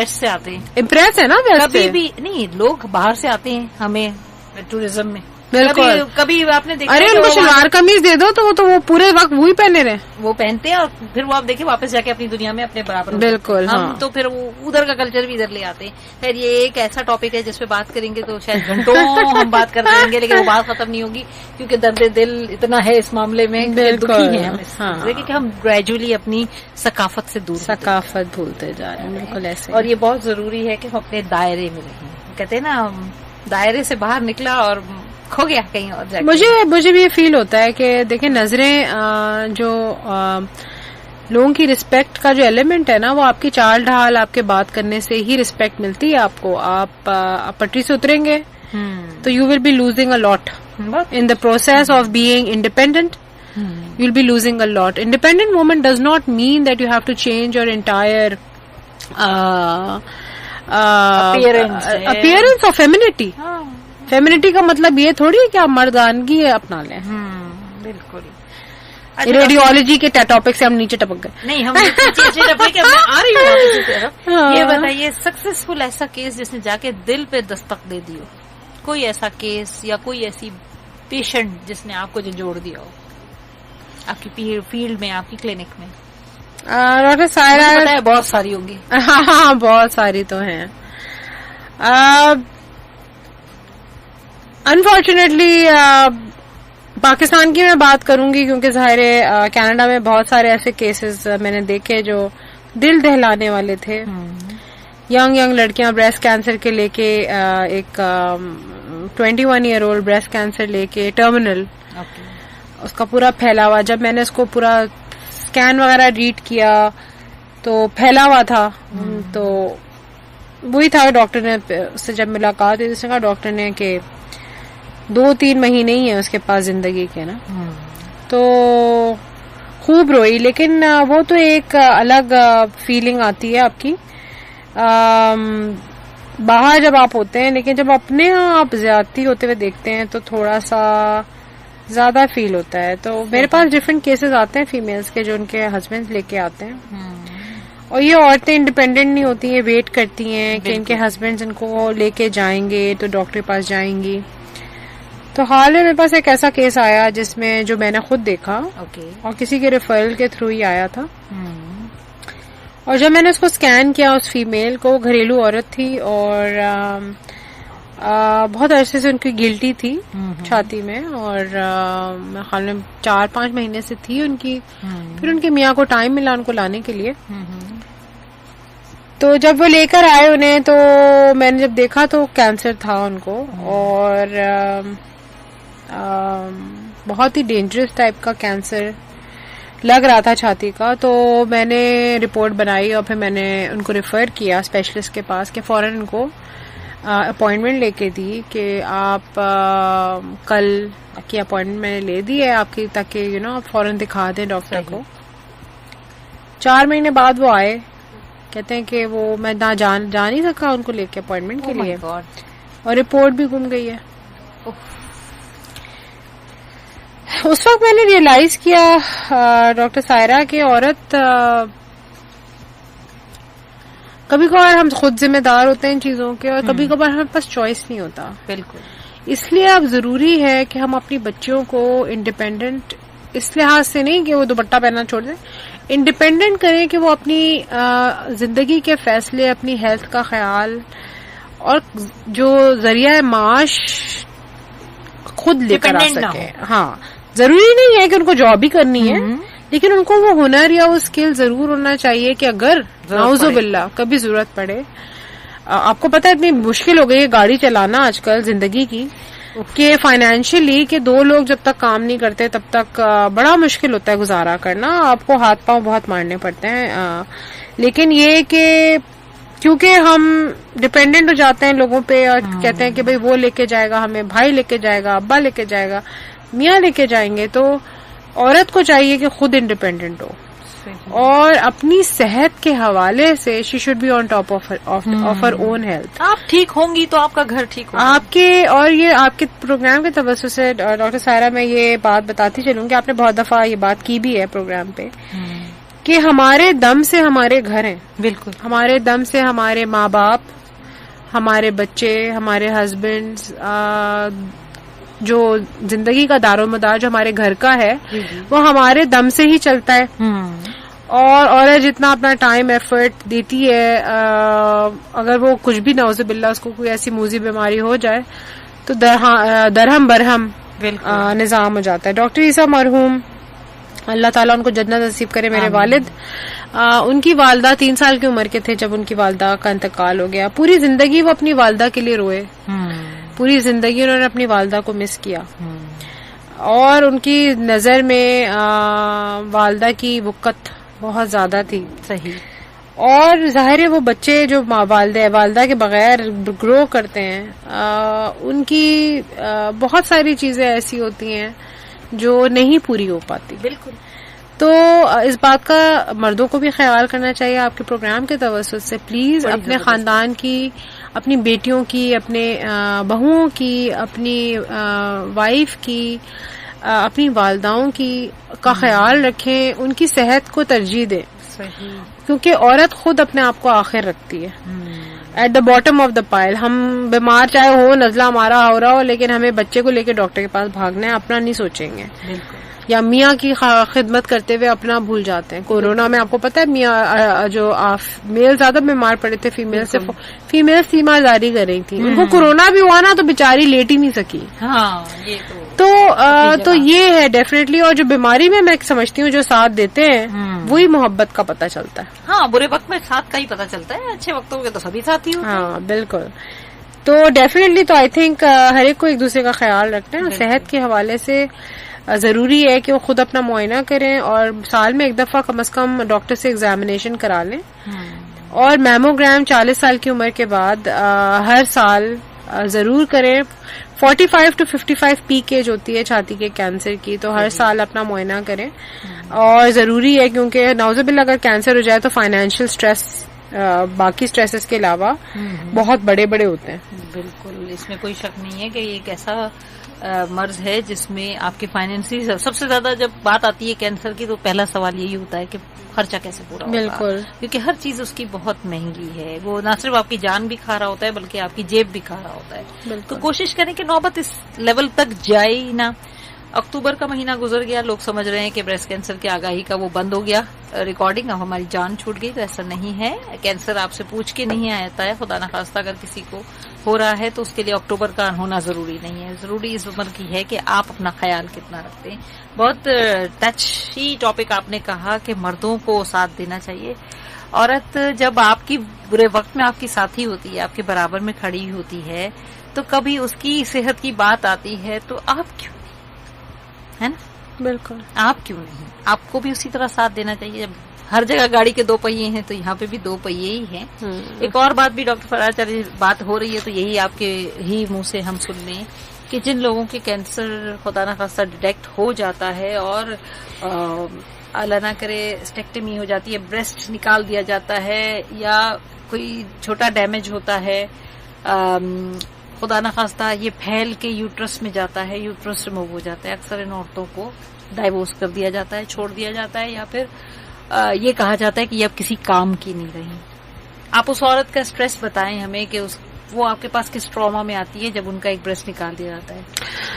سے آتے ہیں, امپریس ہے نا ویسٹ, کبھی بھی نہیں, لوگ باہر سے آتے ہیں ہمیں ٹوریزم میں. بالکل. کبھی آپ نے دیکھا, ارے ان کو شلوار قمیض دے دو تو وہ پورے وقت وہی پہنے رہے, وہ پہنتے ہیں, اور پھر وہ آپ دیکھیں واپس جا کے اپنی دنیا میں اپنے برابر. بالکل. ہم تو پھر ادھر کا کلچر بھی ادھر لے آتے ہیں. خیر یہ ایک ایسا ٹاپک ہے جس پہ بات کریں گے تو شاید گھنٹوں ہم بات کرتے رہیں گے, لیکن وہ بات ختم نہیں ہوگی کیونکہ درد دل اتنا ہے اس معاملے میں, دکھی ہیں کہ ہم گریجولی اپنی ثقافت سے دور, ثقافت بھولتے جا رہے ہیں. بالکل ایسے. اور یہ بہت ضروری ہے کہ ہم اپنے دائرے میں رہیں. کہتے ہیں نا دائرے سے باہر نکلا اور کھو گیا کہیں اور جا. مجھے بھی یہ فیل ہوتا ہے کہ دیکھیں نظریں جو لوگوں کی رسپیکٹ کا جو ایلیمنٹ ہے نا, وہ آپ کی چال ڈھال, آپ کے بات کرنے سے ہی رسپیکٹ ملتی ہے آپ کو. آپ پٹری سے اتریں گے تو you will be losing a lot in the process of being independent. You will be losing a lot. Independent women does not mean that you have to change your entire appearance of femininity. Femininity کا مطلب یہ تھوڑی ہے کہ آپ مردانگی اپنا لیں. بالکل. ریڈیولوجی کے ٹاپک سے ہم نیچے ٹپک گئے. نہیں, ہم آ رہی ہوں. یہ بتائیے سکسیسفل ایسا کیس جس نے جا کے دل پہ دستک دے دی ہو, کوئی ایسا کیس یا کوئی ایسی پیشنٹ جس نے آپ کو جو جوڑ دیا ہو آپ کی فیلڈ میں, آپ کی کلینک میں. ڈاکٹر سائرہ پتا ہے بہت ساری ہوگی. ہاں بہت ساری تو ہیں. انفارچونیٹلی پاکستان کی میں بات کروں گی کیونکہ ظاہر ہے کینیڈا میں بہت سارے ایسے کیسز میں نے دیکھے جو دل دہلانے والے تھے. ینگ لڑکیاں بریسٹ کینسر کے لے کے ایک 21 ایئر اولڈ بریسٹ کینسر لے کے ٹرمینل, اس کا پورا پھیلا ہوا. جب میں نے اس کو پورا اسکین وغیرہ ریڈ کیا تو پھیلا ہوا تھا. تو وہی تھا ڈاکٹر نے اس سے جب ملاقات ہوئی اس نے کہا ڈاکٹر نے کہ 2-3 مہینے ہی ہیں اس کے پاس زندگی کے نا. تو خوب روئی, لیکن وہ تو ایک الگ فیلنگ آتی ہے آپ کی باہر جب آپ ہوتے ہیں, لیکن جب اپنے ہاں آپ زیادتی ہوتے ہوئے دیکھتے ہیں تو تھوڑا سا زیادہ فیل ہوتا ہے. تو میرے پاس ڈفرینٹ کیسز آتے ہیں فیمیلز کے جو ان کے ہسبینڈ لے کے آتے ہیں, اور یہ عورتیں انڈیپینڈنٹ نہیں ہوتی ہیں, ویٹ کرتی ہیں کہ ان کے ہسبینڈ ان کو لے کے جائیں گے تو ڈاکٹر کے پاس جائیں گی. تو حال میں میرے پاس ایک ایسا کیس آیا جس میں جو میں نے خود دیکھا اور کسی کے ریفرل کے تھرو ہی آیا تھا. اور جب میں نے اس کو اسکین کیا اس فیمیل کو, گھریلو عورت تھی اور بہت عرصے سے ان کی گلٹی تھی چھاتی میں, اور میرے خیال میں 4-5 مہینے سے تھی ان کی. پھر ان کے میاں کو ٹائم ملا ان کو لانے کے لیے. تو جب وہ لے کر آئے انہیں تو میں نے جب دیکھا تو کینسر تھا ان کو, اور بہت ہی ڈینجرس ٹائپ کا کینسر لگ رہا تھا چھاتی کا. تو میں نے رپورٹ بنائی اور پھر میں نے ان کو ریفر کیا اسپیشلسٹ کے پاس کہ فوراً ان کو اپوائنٹمنٹ لے کے دی کہ آپ کل کی اپوائنٹمنٹ میں نے لے دی ہے آپ کی, تاکہ آپ فوراً دکھا دیں ڈاکٹر کو. 4 مہینے بعد وہ آئے, کہتے ہیں کہ وہ میں نہ جا نہیں سکا ان کو لے کے اپوائنٹمنٹ کے لیے, اور رپورٹ بھی گم گئی ہے. اس وقت میں نے ریئلائز کیا ڈاکٹر سائرہ کہ عورت کبھی کبھار ہم خود ذمہ دار ہوتے ہیں ان چیزوں کے, اور کبھی کبھار ہمارے پاس چوائس نہیں ہوتا. بالکل. اس لیے اب ضروری ہے کہ ہم اپنی بچیوں کو انڈیپینڈنٹ اس لحاظ سے نہیں کہ وہ دوپٹہ پہننا چھوڑ دیں, انڈیپینڈنٹ کریں کہ وہ اپنی زندگی کے فیصلے, اپنی ہیلتھ کا خیال اور جو ذریعہ معاش خود لے کر آ سکے. ہاں ضروری نہیں ہے کہ ان کو جاب ہی کرنی ہے, لیکن ان کو وہ ہنر یا وہ اسکل ضرور ہونا چاہیے کہ اگر نعوذ باللہ کبھی ضرورت پڑے. آپ کو پتہ ہے اتنی مشکل ہو گئی ہے گاڑی چلانا آج کل زندگی کی کہ فائنینشلی کہ 2 لوگ جب تک کام نہیں کرتے تب تک بڑا مشکل ہوتا ہے گزارا کرنا. آپ کو ہاتھ پاؤں بہت مارنے پڑتے ہیں. لیکن یہ کہ کیونکہ ہم ڈپینڈنٹ ہو جاتے ہیں لوگوں پہ اور کہتے ہیں کہ بھئی وہ لے کے جائے گا, ہمیں بھائی لے کے جائے گا, ابا لے کے جائے گا, میاں لے کے جائیں گے, تو عورت کو چاہیے کہ خود انڈیپینڈنٹ ہو اور اپنی صحت کے حوالے سے she should be on top of her own health. آپ ٹھیک ہوں گی تو آپ کا گھر ٹھیک ہوگا. آپ کے اور یہ آپ کے پروگرام کے توسط سے ڈاکٹر سائرہ میں یہ بات بتاتی چلوں کہ آپ نے بہت دفعہ یہ بات کی بھی ہے پروگرام پہ کہ ہمارے دم سے ہمارے گھر ہیں. بالکل. ہمارے دم سے ہمارے ماں باپ, ہمارے بچے, ہمارے ہسبینڈز, جو زندگی کا دار و مدار جو ہمارے گھر کا ہے وہ ہمارے دم سے ہی چلتا ہے. اور عورت جتنا اپنا ٹائم ایفرٹ دیتی ہے, اگر وہ کچھ بھی نعوذ باللہ اس کو کوئی ایسی موذی بیماری ہو جائے تو درہم برہم نظام ہو جاتا ہے. ڈاکٹر عیسیٰ مرحوم اللہ تعالیٰ ان کو جنت نصیب کرے, میرے والد, ان کی والدہ 3 سال کی عمر کے تھے جب ان کی والدہ کا انتقال ہو گیا. پوری زندگی وہ اپنی والدہ کے لیے روئے, پوری زندگی انہوں نے اپنی والدہ کو مس کیا, اور ان کی نظر میں والدہ کی وقت بہت زیادہ تھی. صحیح. اور ظاہر ہے وہ بچے جو والدہ کے بغیر گرو کرتے ہیں, ان کی بہت ساری چیزیں ایسی ہوتی ہیں جو نہیں پوری ہو پاتی. بالکل. تو اس بات کا مردوں کو بھی خیال کرنا چاہیے آپ کے پروگرام کے توسط سے. پلیز اپنے خاندان کی, اپنی بیٹیوں کی, اپنے بہوؤں کی, اپنی وائف کی, اپنی والداؤں کی کا خیال رکھیں, ان کی صحت کو ترجیح دیں. صحیح. کیونکہ عورت خود اپنے آپ کو آخر رکھتی ہے, at the bottom of the pile. ہم بیمار چاہے ہو, نزلہ ہمارا ہو رہا ہو, لیکن ہمیں بچے کو لے کے ڈاکٹر کے پاس بھاگنا ہے, اپنا نہیں سوچیں گے. یا میاں کی خدمت کرتے ہوئے اپنا بھول جاتے ہیں. کورونا میں آپ کو پتا ہے میاں جو میل زیادہ بیمار پڑے تھے فیمیل سے، فیمیل تیمارداری کر رہی تھی، ان کو کورونا بھی ہوا نا تو بیچاری لیٹ ہی نہیں سکی. ہاں یہ تو یہ ہے ڈیفینیٹلی. اور جو بیماری میں سمجھتی ہوں جو ساتھ دیتے ہیں وہی محبت کا پتہ چلتا ہے. ہاں برے وقت میں ساتھ کا ہی پتہ چلتا ہے، اچھے وقتوں کے تو سبھی ساتھی ہوتے ہیں. ہاں بالکل. تو ڈیفینیٹلی تو آئی تھنک ہر ایک کو ایک دوسرے کا خیال رکھنا ہے. صحت کے حوالے سے ضروری ہے کہ وہ خود اپنا معائنہ کریں اور سال میں ایک دفعہ کم از کم ڈاکٹر سے ایگزامینیشن کرا لیں. اور میموگرام 40 سال کی عمر کے بعد ہر سال ضرور کریں. 45 to 55 پیک ایج ہوتی ہے چھاتی کے کینسر کی، تو ہر سال اپنا معائنہ کریں. اور ضروری ہے کیونکہ نعوذ باللہ اگر کینسر ہو جائے تو فائنینشیل اسٹریس باقی اسٹریسز کے علاوہ بہت بڑے بڑے ہوتے ہیں. بالکل اس میں کوئی شک نہیں ہے کہ یہ ایک ایسا مرض ہے جس میں آپ کے فائنینسی سب سے زیادہ جب بات آتی ہے کینسر کی تو پہلا سوال یہی ہوتا ہے کہ خرچہ کیسے پورا ہوگا. بالکل، کیونکہ ہر چیز اس کی بہت مہنگی ہے. وہ نہ صرف آپ کی جان بھی کھا رہا ہوتا ہے بلکہ آپ کی جیب بھی کھا رہا ہوتا ہے. تو کوشش کریں کہ نوبت اس لیول تک جائے ہی نہ. اکتوبر کا مہینہ گزر گیا، لوگ سمجھ رہے ہیں کہ بریسٹ کینسر کی آگاہی کا وہ بند ہو گیا ریکارڈنگ، اب ہماری جان چھوٹ گئی. تو ایسا نہیں ہے. کینسر آپ سے پوچھ کے نہیں آتا ہے. خدا نخواستہ اگر کسی کو ہو رہا ہے تو اس کے لیے اکتوبر کا ہونا ضروری نہیں ہے. ضروری اس عمر کی ہے کہ آپ اپنا خیال کتنا رکھتے ہیں. بہت ٹچی ٹاپک آپ نے کہا کہ مردوں کو ساتھ دینا چاہیے. عورت جب آپ کی برے وقت میں آپ کی ساتھی ہوتی ہے، آپ کے برابر میں کھڑی ہوتی ہے، تو کبھی اس کی صحت کی بات آتی ہے تو آپ کیوں نہیں، ہے نا؟ بالکل آپ کیوں نہیں، آپ کو بھی اسی طرح ساتھ دینا چاہیے. جب ہر جگہ گاڑی کے 2 پہیے ہیں تو یہاں پہ بھی 2 پہیے ہی ہیں. ایک اور بات بھی ڈاکٹر فرار چلی بات ہو رہی ہے تو یہی آپ کے ہی منہ سے ہم سن لیں کہ جن لوگوں کے کینسر خدا نخواستہ ڈیٹیکٹ ہو جاتا ہے اور اللہ نہ کرے اسٹیکٹمی ہو جاتی ہے، بریسٹ نکال دیا جاتا ہے یا کوئی چھوٹا ڈیمیج ہوتا ہے، خدا نخواستہ یہ پھیل کے یوٹرس میں جاتا ہے، یوٹرس ریموو ہو جاتا ہے. اکثر ان عورتوں کو ڈائیورس کر دیا جاتا ہے، چھوڑ دیا جاتا ہے، یا پھر یہ کہا جاتا ہے کہ یہ اب کسی کام کی نہیں رہی. آپ اس عورت کا اسٹریس بتائیں ہمیں کہ وہ آپ کے پاس کس ٹراما میں آتی ہے جب ان کا ایک بریسٹ نکال دیا جاتا ہے،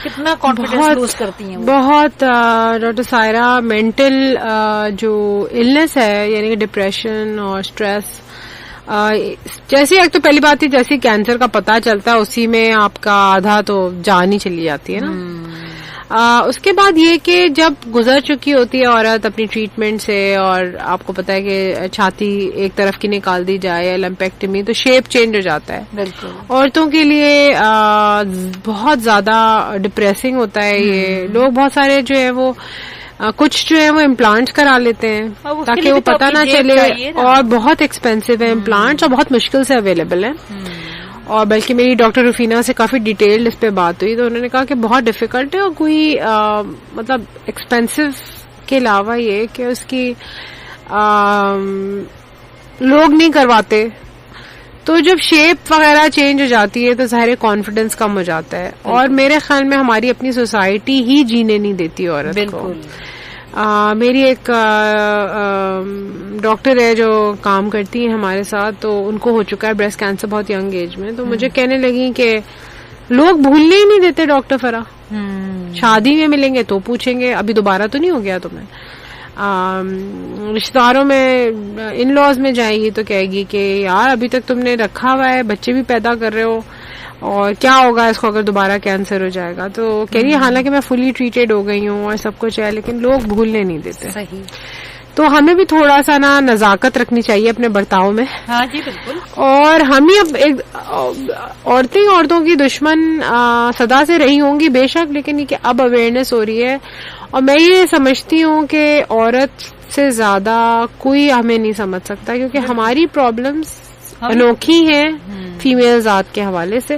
کتنا کانفیڈینس لوز کرتی ہیں وہ. بہت ڈاکٹر سائرہ مینٹل جو النس ہے یعنی کہ ڈپریشن اور اسٹریس، جیسی ایک تو پہلی بات ہی جیسی کینسر کا پتہ چلتا ہے اسی میں آپ کا آدھا تو جان ہی چلی جاتی ہے نا. اس کے بعد یہ کہ جب گزر چکی ہوتی ہے عورت اپنی ٹریٹمنٹ سے اور آپ کو پتا ہے کہ چھاتی ایک طرف کی نکال دی جائے یا لمپیکٹمی تو شیپ چینج ہو جاتا ہے. بالکل عورتوں کے لیے بہت زیادہ ڈپریسنگ ہوتا ہے. یہ لوگ بہت سارے جو ہے وہ کچھ جو ہے وہ امپلانٹس کرا لیتے ہیں تاکہ وہ پتہ نہ چلے، اور بہت ایکسپینسو ہے امپلانٹس اور بہت مشکل سے اویلیبل ہیں. اور بلکہ میری ڈاکٹر رفینہ سے کافی ڈیٹیلڈ اس پہ بات ہوئی تو انہوں نے کہا کہ بہت ڈیفیکلٹ ہے اور کوئی مطلب ایکسپینسو کے علاوہ یہ کہ اس کی لوگ نہیں کرواتے. تو جب شیپ وغیرہ چینج ہو جاتی ہے تو ظاہر کانفیڈینس کم ہو جاتا ہے، اور میرے خیال میں ہماری اپنی سوسائٹی ہی جینے نہیں دیتی عورت کو. میری ایک ڈاکٹر ہے جو کام کرتی ہیں ہمارے ساتھ، تو ان کو ہو چکا ہے بریسٹ کینسر بہت ینگ ایج میں. تو مجھے کہنے لگی کہ لوگ بھولنے ہی نہیں دیتے ڈاکٹر فرا. شادی میں ملیں گے تو پوچھیں گے ابھی دوبارہ تو نہیں ہو گیا تمہیں. رشتہ داروں میں ان لاز میں جائے گی تو کہے گی کہ یار ابھی تک تم نے رکھا ہوا ہے، بچے بھی پیدا کر رہے ہو، اور کیا ہوگا اس کو اگر دوبارہ کینسر ہو جائے گا. تو کہہ رہی ہے حالانکہ میں فلی ٹریٹڈ ہو گئی ہوں اور سب کچھ ہے لیکن لوگ بھولنے نہیں دیتے. صحیح. تو ہمیں بھی تھوڑا سا نا نزاکت رکھنی چاہیے اپنے برتاؤ میں. ہاں جی بالکل. اور ہم ہی اب عورتوں کی دشمن صدا سے رہی ہوں گی بے شک، لیکن یہ کہ اب اویئرنیس ہو رہی ہے. اور میں یہ سمجھتی ہوں کہ عورت سے زیادہ کوئی ہمیں نہیں سمجھ سکتا کیونکہ ہماری پرابلمز انوکھی ہیں فیمیل ذات کے حوالے سے،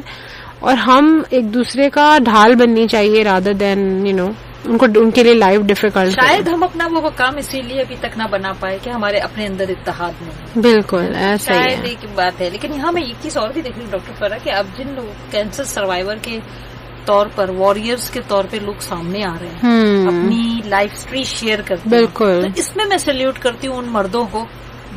اور ہم ایک دوسرے کا ڈھال بننی چاہیے رادر دین ان کے لیے لائف ڈیفیکلٹ. شاید ہم اپنا وہ کام اسی لیے ابھی تک نہ بنا پائے کہ ہمارے اپنے اندر اتحاد نہیں. بالکل ایسا ہی شاید ایک بات ہے. لیکن یہاں میں ایک چیز اور بھی دیکھ رہی ہوں ڈاکٹر فرا کہ اب جن لوگ کینسر سروائیور کے طور پر واریئرز کے طور پہ لوگ سامنے آ رہے ہیں اپنی لائف اسٹوری شیئر کرتے ہیں. بالکل. تو اس میں سیلیوٹ کرتی ہوں ان مردوں کو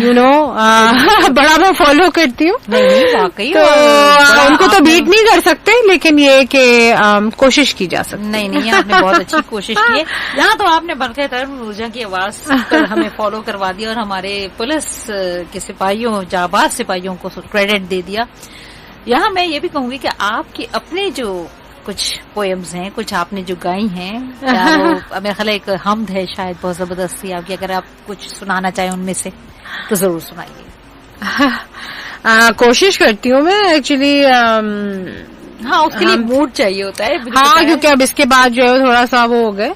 یو نو بڑا میں فالو کرتی ہوں. واقعی تو ان کو تو بیٹ نہیں کر سکتے, لیکن یہ کہ کوشش کی جا سکتی. نہیں آپ نے بہت اچھی کوشش کی ہے. یہاں تو آپ نے بلکہ روجا کی آواز پر ہمیں فالو کروا دیا اور ہمارے پولیس کے سپاہیوں, جانباز سپاہیوں کو کریڈٹ دے دیا. یہاں میں یہ بھی کہوں گی کہ آپ کے اپنے جو کچھ پوئمز ہیں, کچھ آپ نے جو گائی ہیں, میرا خیال ایک حمد ہے شاید بہت زبردستی آپ کی, اگر آپ کچھ سنانا چاہیں ان میں سے تو ضرور سنائیے. کوشش کرتی ہوں میں ایکچولی. ہاں اس کے لیے موڈ چاہیے ہوتا ہے. ہاں کیونکہ اب اس کے بعد جو ہے تھوڑا سا وہ ہو گئے,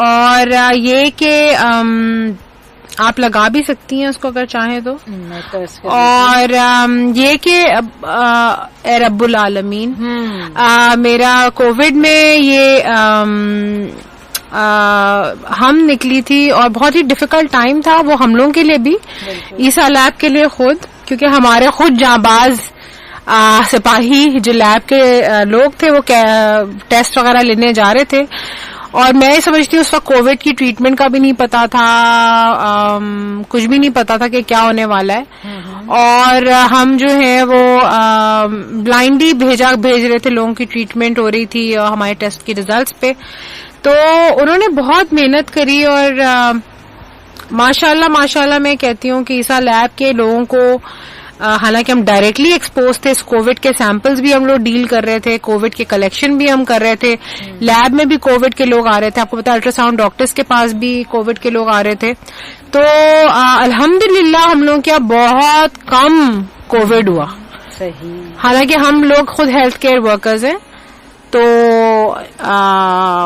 اور یہ کہ آپ لگا بھی سکتی ہیں اس کو اگر چاہیں تو. اور یہ کہ اے رب العالمین, میرا کووڈ میں یہ ہم نکلی تھی اور بہت ہی ڈیفیکلٹ ٹائم تھا وہ ہم لوگوں کے لیے بھی, عیسیٰ لیب کے لیے خود, کیونکہ ہمارے خود جانباز سپاہی جو لیب کے لوگ تھے وہ ٹیسٹ وغیرہ لینے جا رہے تھے, اور میں سمجھتی ہوں اس وقت کووڈ کی ٹریٹمنٹ کا بھی نہیں پتا تھا, کچھ بھی نہیں پتا تھا کہ کیا ہونے والا ہے, اور ہم جو ہے وہ بلائنڈلی بھیج رہے تھے, لوگوں کی ٹریٹمنٹ ہو رہی تھی ہمارے ٹیسٹ کی ریزلٹس پہ. تو انہوں نے بہت محنت کری, اور ماشاءاللہ میں کہتی ہوں کہ عیسیٰ لیب کے لوگوں کو, حالانکہ ہم ڈائریکٹلی ایکسپوز تھے, کووڈ کے سیمپلز بھی ہم لوگ ڈیل کر رہے تھے, کووڈ کے کلیکشن بھی ہم کر رہے تھے, لیب میں بھی کووڈ کے لوگ آ رہے تھے, آپ کو پتا الٹرا ساؤنڈ ڈاکٹرز کے پاس بھی کووڈ کے لوگ آ رہے تھے. تو الحمدللہ ہم لوگوں کیا بہت کم کووڈ ہوا. صحیح. حالانکہ ہم لوگ خود ہیلتھ کیئر ورکرز ہیں, تو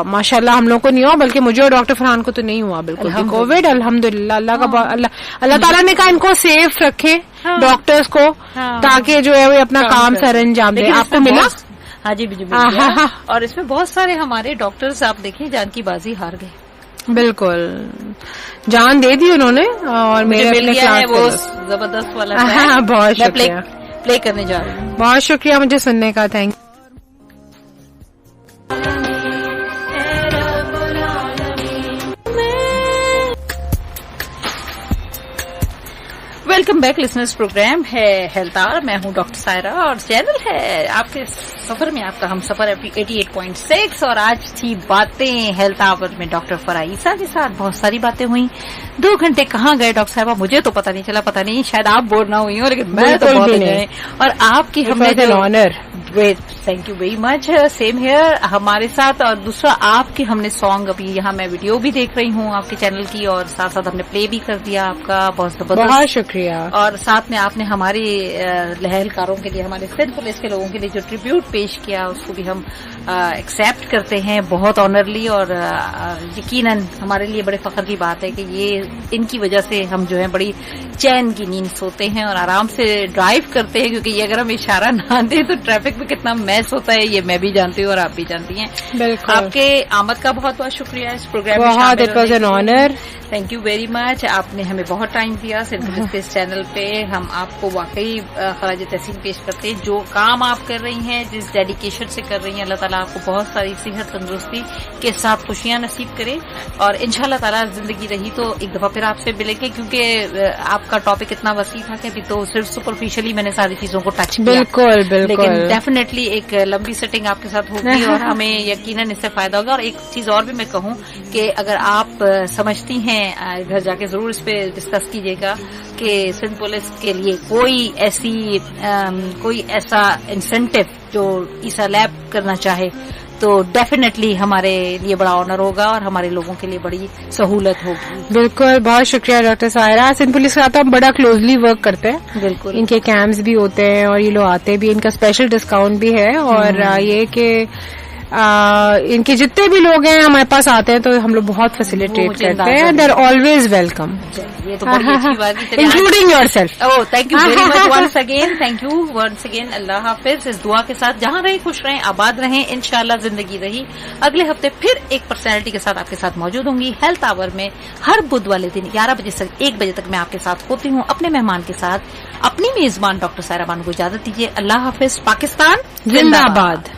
ماشاءاللہ ہم لوگوں کو نہیں ہوا, بلکہ مجھے اور ڈاکٹر فرحان کو تو نہیں ہوا بالکل بھی کووڈ. الحمدللہ اللہ تعالیٰ نے کہا ان کو سیف رکھے ڈاکٹرز کو, تاکہ جو ہے وہ اپنا کام سر انجام دے. آپ کو ملا؟ ہاں جی اور اس میں بہت سارے ہمارے ڈاکٹرز آپ دیکھیں جان کی بازی ہار گئے. بالکل جان دے دی انہوں نے, اور میرے مل گیا ہے وہ زبردست والا. بہت شکریہ, پلے کرنے جا رہی ہوں. بہت شکریہ مجھے سننے کا, thank you. Welcome back listeners, programme ہے ہیلتھ آور, میں ہوں ڈاکٹر سائرہ, اور چینل ہے آپ کے سفر میں آپ کا ہم سفر 88.6, اور آج تھی باتیں ہیلتھ آور میں ڈاکٹر فرائیسہ کے ساتھ. بہت ساری باتیں ہوئی, 2 گھنٹے کہاں گئے ڈاکٹر صاحبہ مجھے تو پتہ نہیں چلا. پتہ نہیں شاید آپ بور نہ ہوئی ہوں, لیکن میں تو بہت گئے. اور آپ کی ہم نے honour, thank you very much, same here ہمارے ساتھ. اور دوسرا آپ کے ہم نے سانگ, ابھی یہاں میں ویڈیو بھی دیکھ رہی ہوں آپ کے چینل کی, اور ساتھ ساتھ ہم نے پلے بھی کر دیا آپ کا, بہت زبردست, بہت شکریہ. اور ساتھ میں آپ نے ہماری لہلکاروں کے لیے, ہمارے سندھ پولیس کے لوگوں کے لیے جو ٹریبیوٹ پیش کیا, اس کو بھی ہم ایکسیپٹ کرتے ہیں بہت آنرلی, اور یقیناً ہمارے لیے بڑے فخر کی بات ہے کہ یہ ان کی وجہ سے ہم جو ہے بڑی چین کی نیند سوتے ہیں اور آرام سے ڈرائیو کرتے ہیں, کیونکہ یہ اگر ہم اشارہ نہ دیں تو ٹریفک میں کتنا میس ہوتا ہے, یہ میں بھی جانتی ہوں اور آپ بھی جانتی ہیں. بالکل. آپ کے آمد کا بہت بہت شکریہ اس پروگرام میں. بہت, it was an honour. Thank you very مچ. آپ نے ہمیں بہت ٹائم دیا سندھ پولیس کے اس چینل پہ. ہم آپ کو واقعی خراج تحسین پیش کرتے ہیں, جو کام آپ کر رہی ہیں, جس ڈیڈیکیشن سے کر رہی ہیں. اللہ تعالیٰ آپ کو بہت ساری صحت تندرستی کے ساتھ خوشیاں نصیب کرے, اور انشاءاللہ تعالیٰ زندگی رہی تو ایک دفعہ پھر آپ سے ملیں گے, کیونکہ آپ کا ٹاپک اتنا وسیع تھا کہ ابھی تو صرف سپرفیشلی میں نے ساری چیزوں کو ٹچ کیا. بالکل بالکل, لیکن ڈیفینیٹلی ایک لمبی سیٹنگ آپ کے ساتھ ہوگی, اور ہمیں یقیناً اس سے فائدہ ہوگا. اور ایک چیز اور بھی میں کہوں کہ اگر آپ سمجھتی ہیں, گھر جا کے ضرور اس پہ ڈسکس کیجیے گا کہ سندھ پولیس کے لیے کوئی ایسا انسینٹو جو عیسیٰ لیب کرنا چاہے, تو ڈیفینیٹلی ہمارے لیے بڑا آنر ہوگا اور ہمارے لوگوں کے لیے بڑی سہولت ہوگی. بالکل, بہت شکریہ ڈاکٹر سائرہ. سندھ پولیس کے ساتھ ہم بڑا کلوزلی ورک کرتے ہیں. بالکل, ان کے کیمپس بھی ہوتے ہیں اور یہ لوگ آتے بھی, ان کا اسپیشل ڈسکاؤنٹ بھی ہے, اور یہ کہ ان کے جتنے بھی لوگ ہیں ہمارے پاس آتے ہیں تو ہم لوگ بہت فیسیلیٹیٹ کرتے ہیں. دے آر آلویز ویلکم, یہ تو بڑی اچھی بات ہے, including yourself. Thank you very much once again, thank you once again. اللہ حافظ. اس دعا کے ساتھ جہاں رہیں خوش رہیں, آباد رہیں, انشاءاللہ زندگی رہی. اگلے ہفتے پھر ایک پرسنالٹی کے ساتھ آپ کے ساتھ موجود ہوں گی ہیلتھ آور میں. ہر بدھ والے دن 11 بجے سے 1 بجے تک میں آپ کے ساتھ ہوتی ہوں اپنے مہمان کے ساتھ. اپنی میزبان ڈاکٹر سائرہ بانو کو اجازت دیجیے. اللہ حافظ. پاکستان زندہ باد.